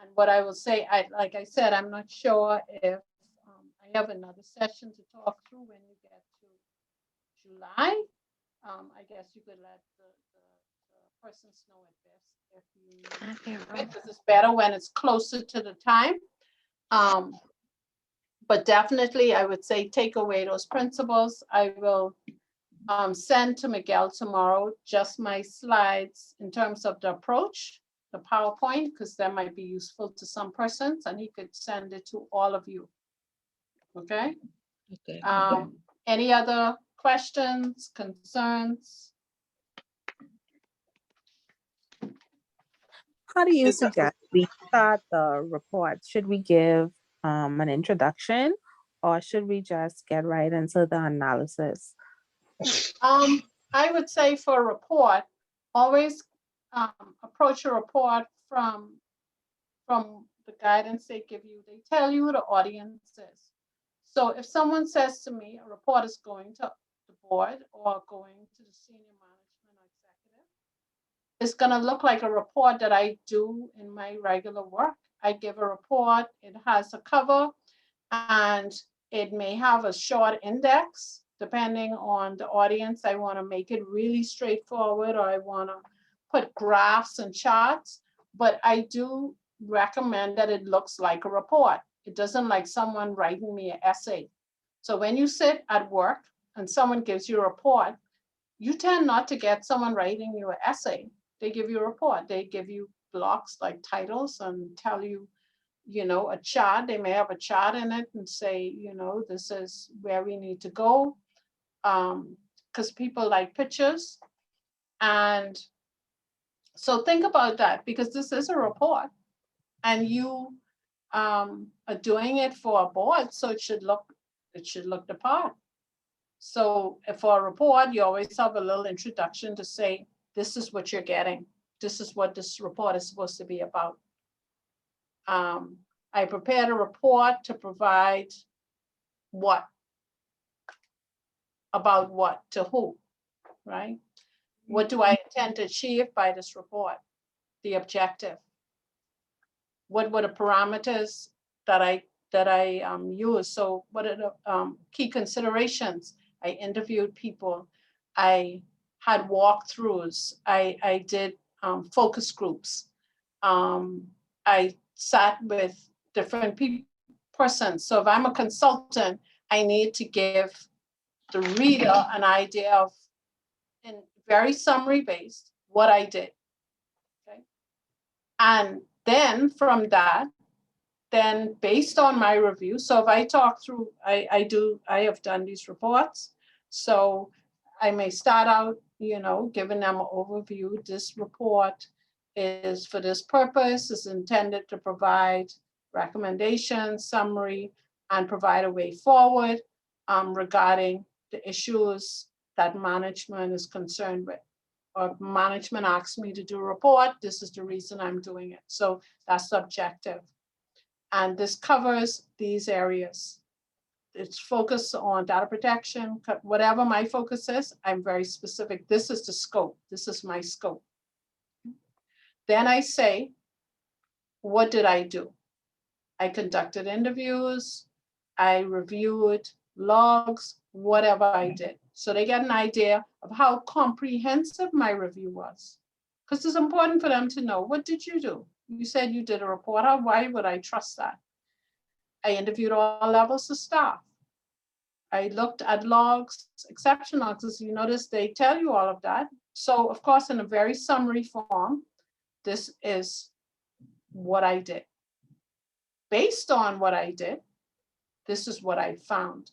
And what I will say, like I said, I'm not sure if I have another session to talk through when you get to July. I guess you could let the persons know at best if you, because it's better when it's closer to the time. But definitely, I would say take away those principles. I will send to Miguel tomorrow just my slides in terms of the approach, the PowerPoint, because that might be useful to some persons, and he could send it to all of you. Okay. Okay. Any other questions, concerns? How do you Is that- suggest we start the report? Should we give an introduction, or should we just get right into the analysis? I would say for a report, always approach a report from the guidance they give you. They tell you who the audience is. So if someone says to me, a report is going to the board or going to the senior management or executive, it's going to look like a report that I do in my regular work. I give a report, it has a cover, and it may have a short index, depending on the audience. I want to make it really straightforward, or I want to put graphs and charts, but I do recommend that it looks like a report. It doesn't like someone writing me an essay. So when you sit at work and someone gives you a report, you tend not to get someone writing you an essay. They give you a report. They give you blocks like titles and tell you, you know, a chart. They may have a chart in it and say, you know, this is where we need to go. Because people like pictures. And so think about that, because this is a report and you are doing it for a board. So it should look the part. So for a report, you always have a little introduction to say, this is what you're getting. This is what this report is supposed to be about. I prepared a report to provide what, about what, to who, right? What do I intend to achieve by this report? The objective. What were the parameters that I use? So what are the key considerations? I interviewed people. I had walkthroughs. I did focus groups. I sat with different persons. So if I'm a consultant, I need to give the reader an idea of, in very summary based, what I did. Okay. And then from that, then based on my review, so if I talk through, I have done these reports. So I may start out, you know, giving them an overview. This report is for this purpose, is intended to provide recommendations, summary, and provide a way forward regarding the issues that management is concerned with. Or management asks me to do a report, this is the reason I'm doing it. So that's the objective. And this covers these areas. It's focused on data protection, whatever my focus is, I'm very specific. This is the scope. This is my scope. Then I say, what did I do? I conducted interviews, I reviewed logs, whatever I did. So they get an idea of how comprehensive my review was. Because it's important for them to know, what did you do? You said you did a report. Why would I trust that? I interviewed all levels of staff. I looked at logs, exception logs, as you notice, they tell you all of that. So of course, in a very summary form, this is what I did. Based on what I did, this is what I found.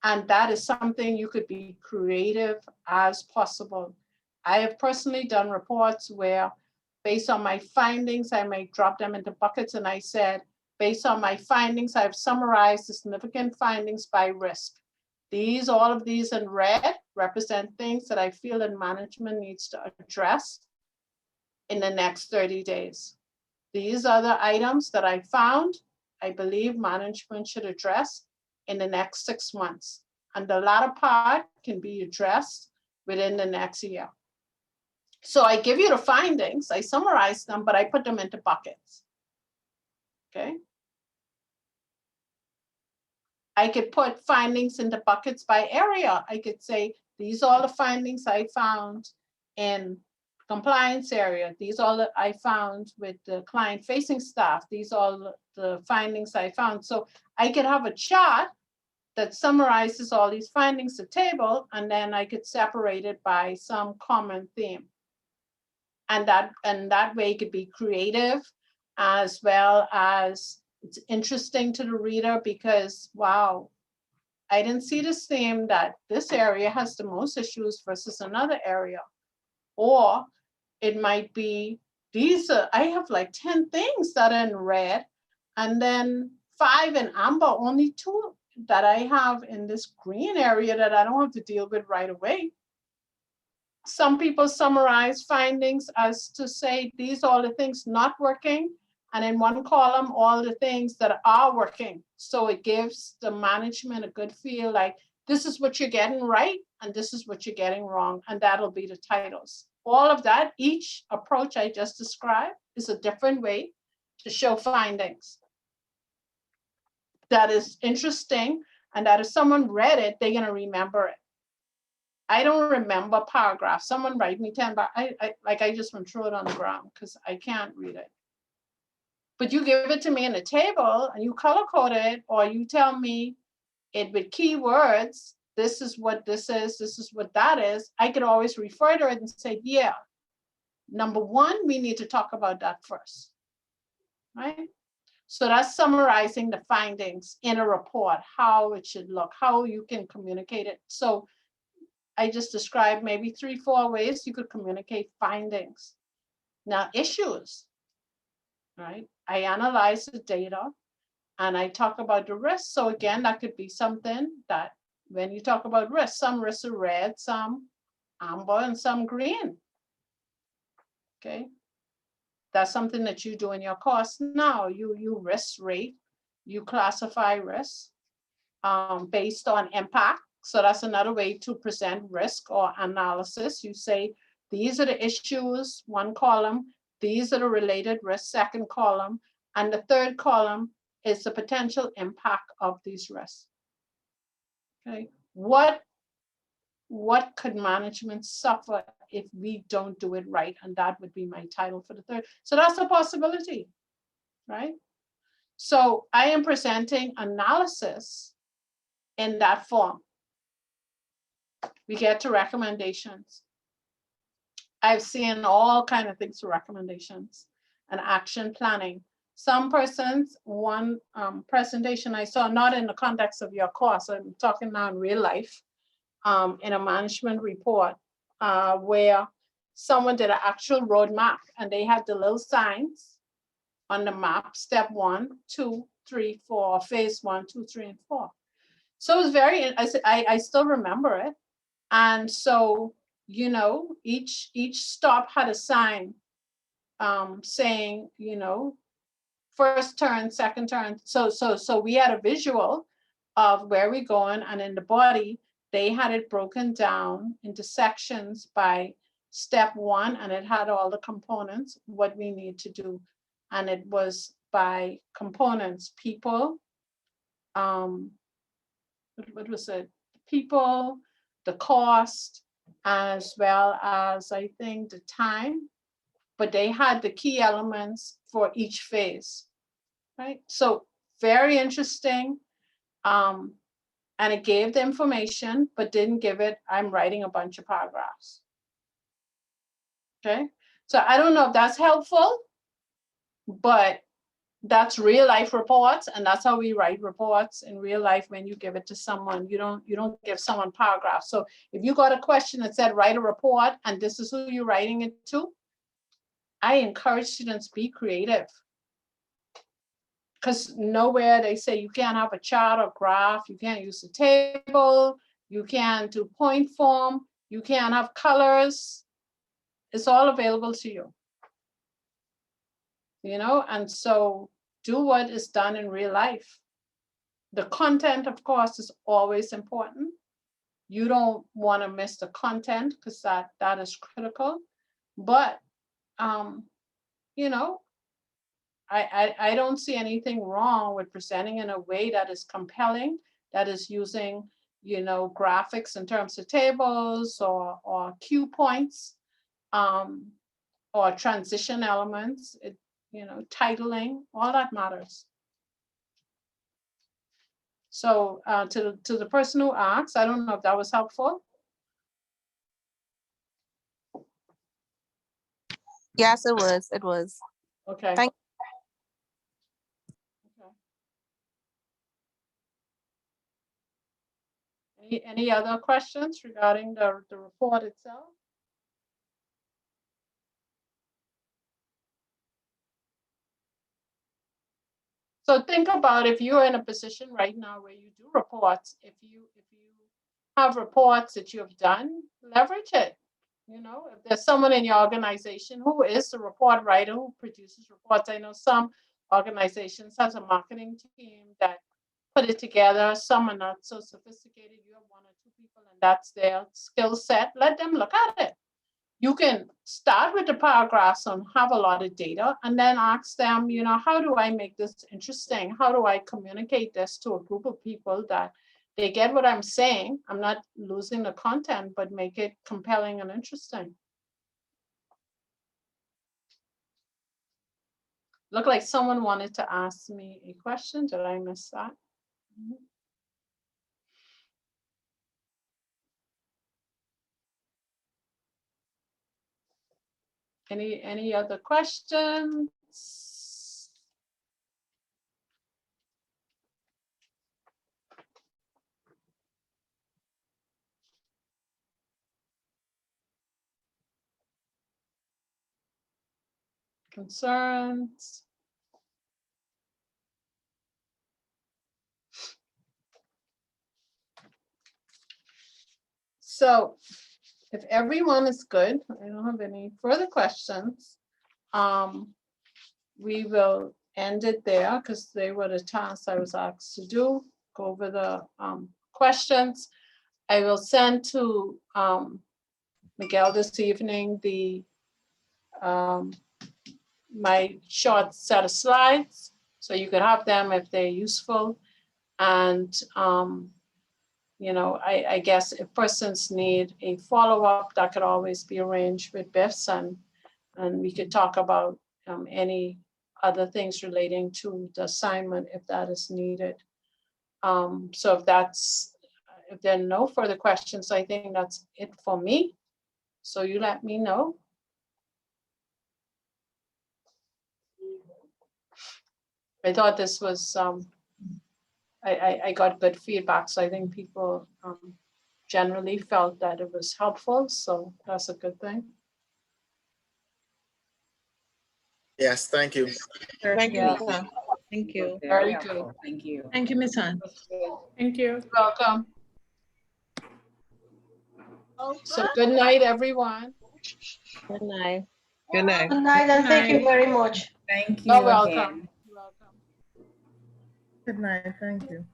And that is something you could be creative as possible. I have personally done reports where based on my findings, I may drop them into buckets, and I said, based on my findings, I've summarized the significant findings by risk. All of these in red represent things that I feel that management needs to address in the next 30 days. These are the items that I found, I believe management should address in the next 6 months. And the latter part can be addressed within the next year. So I give you the findings, I summarize them, but I put them into buckets. Okay. I could put findings into buckets by area. I could say, these are the findings I found in compliance area. These are the I found with the client facing staff. These are the findings I found. So I could have a chart that summarizes all these findings, a table, and then I could separate it by some common theme. And that way it could be creative, as well as it's interesting to the reader because, wow, I didn't see this theme that this area has the most issues versus another area. Or it might be, I have like 10 things that are in red, and then 5 in amber, only 2 that I have in this green area that I don't have to deal with right away. Some people summarize findings as to say, these are the things not working, and in one column, all the things that are working. So it gives the management a good feel like, this is what you're getting right, and this is what you're getting wrong, and that'll be the titles. All of that, each approach I just described is a different way to show findings. That is interesting, and that if someone read it, they're gonna remember it. I don't remember paragraphs. Someone write me 10, but I just want to throw it on the ground because I can't read it. But you give it to me in a table and you color code it, or you tell me it with keywords, this is what this is what that is. I could always refer to it and say, yeah, number 1, we need to talk about that first, right? So that's summarizing the findings in a report, how it should look, how you can communicate it. So I just described maybe 3-4 ways you could communicate findings. Now, issues, right? I analyze the data and I talk about the risks. So again, that could be something that when you talk about risks, some risks are red, some amber, and some green. Okay. That's something that you do in your course now. You risk rate, you classify risks based on impact. So that's another way to present risk or analysis. You say, these are the issues, 1 column, these are the related risks, 2nd column, and the 3rd column is the potential impact of these risks. Okay, what could management suffer if we don't do it right? And that would be my title for the 3rd. So that's a possibility, right? So I am presenting analysis in that form. We get to recommendations. I've seen all kinds of things for recommendations and action planning. Some persons, one presentation I saw, not in the context of your course, I'm talking now in real life, in a management report, where someone did an actual roadmap and they had the little signs on the map, step 1, 2, 3, 4, phase 1, 2, 3, and 4. So it was very, I still remember it. And so, you know, each stop had a sign saying, you know, first turn, 2nd turn. So we had a visual of where we're going, and in the body, they had it broken down into sections by step 1, and it had all the components, what we need to do. And it was by components, people, what was it? People, the cost, as well as I think the time, but they had the key elements for each phase, right? So very interesting. And it gave the information, but didn't give it, I'm writing a bunch of paragraphs. Okay, so I don't know if that's helpful, but That's real life reports, and that's how we write reports in real life. When you give it to someone, you don't give someone paragraphs. So if you got a question that said write a report and this is who you're writing it to, I encourage students be creative. Because nowhere they say you can't have a chart or graph, you can't use a table, you can't do point form, you can't have colors. It's all available to you. You know, and so do what is done in real life. The content, of course, is always important. You don't want to miss the content because that is critical. But you know, I don't see anything wrong with presenting in a way that is compelling, that is using, you know, graphics in terms of tables or cue points, or transition elements. You know, titling, all that matters. So to the person who asked, I don't know if that was helpful. Yes, it was. It was. Okay. Thank- Okay. Any other questions regarding the report itself? So think about if you're in a position right now where you do reports, if you have reports that you have done, leverage it. You know, if there's someone in your organization who is the report writer who produces reports, I know some organizations has a marketing team that put it together. Some are not so sophisticated. You have 1 or 2 people and that's their skill set. Let them look at it. You can start with the paragraphs and have a lot of data and then ask them, you know, how do I make this interesting? How do I communicate this to a group of people that they get what I'm saying? I'm not losing the content, but make it compelling and interesting. Look like someone wanted to ask me a question. Did I miss that? Any other questions? Concerns? So if everyone is good, I don't have any further questions. We will end it there because they were the tasks I was asked to do. Go over the questions. I will send to Miguel this evening the my short set of slides, so you could have them if they're useful. And you know, I guess if persons need a follow-up, that could always be arranged with Biffs, and we could talk about any other things relating to the assignment if that is needed. So if there are no further questions, I think that's it for me. So you let me know. I thought this was, I got good feedback, so I think people generally felt that it was helpful, so that's a good thing. Yes, thank you. Thank you, Yeah. Ms. Han. Thank you. Very good. Thank you. Thank you, Ms. Han. Thank you. Welcome. So good night, everyone. Good night. Good night. Good night, and thank you very much. Thank you You're again. welcome. Welcome. Good night, thank you.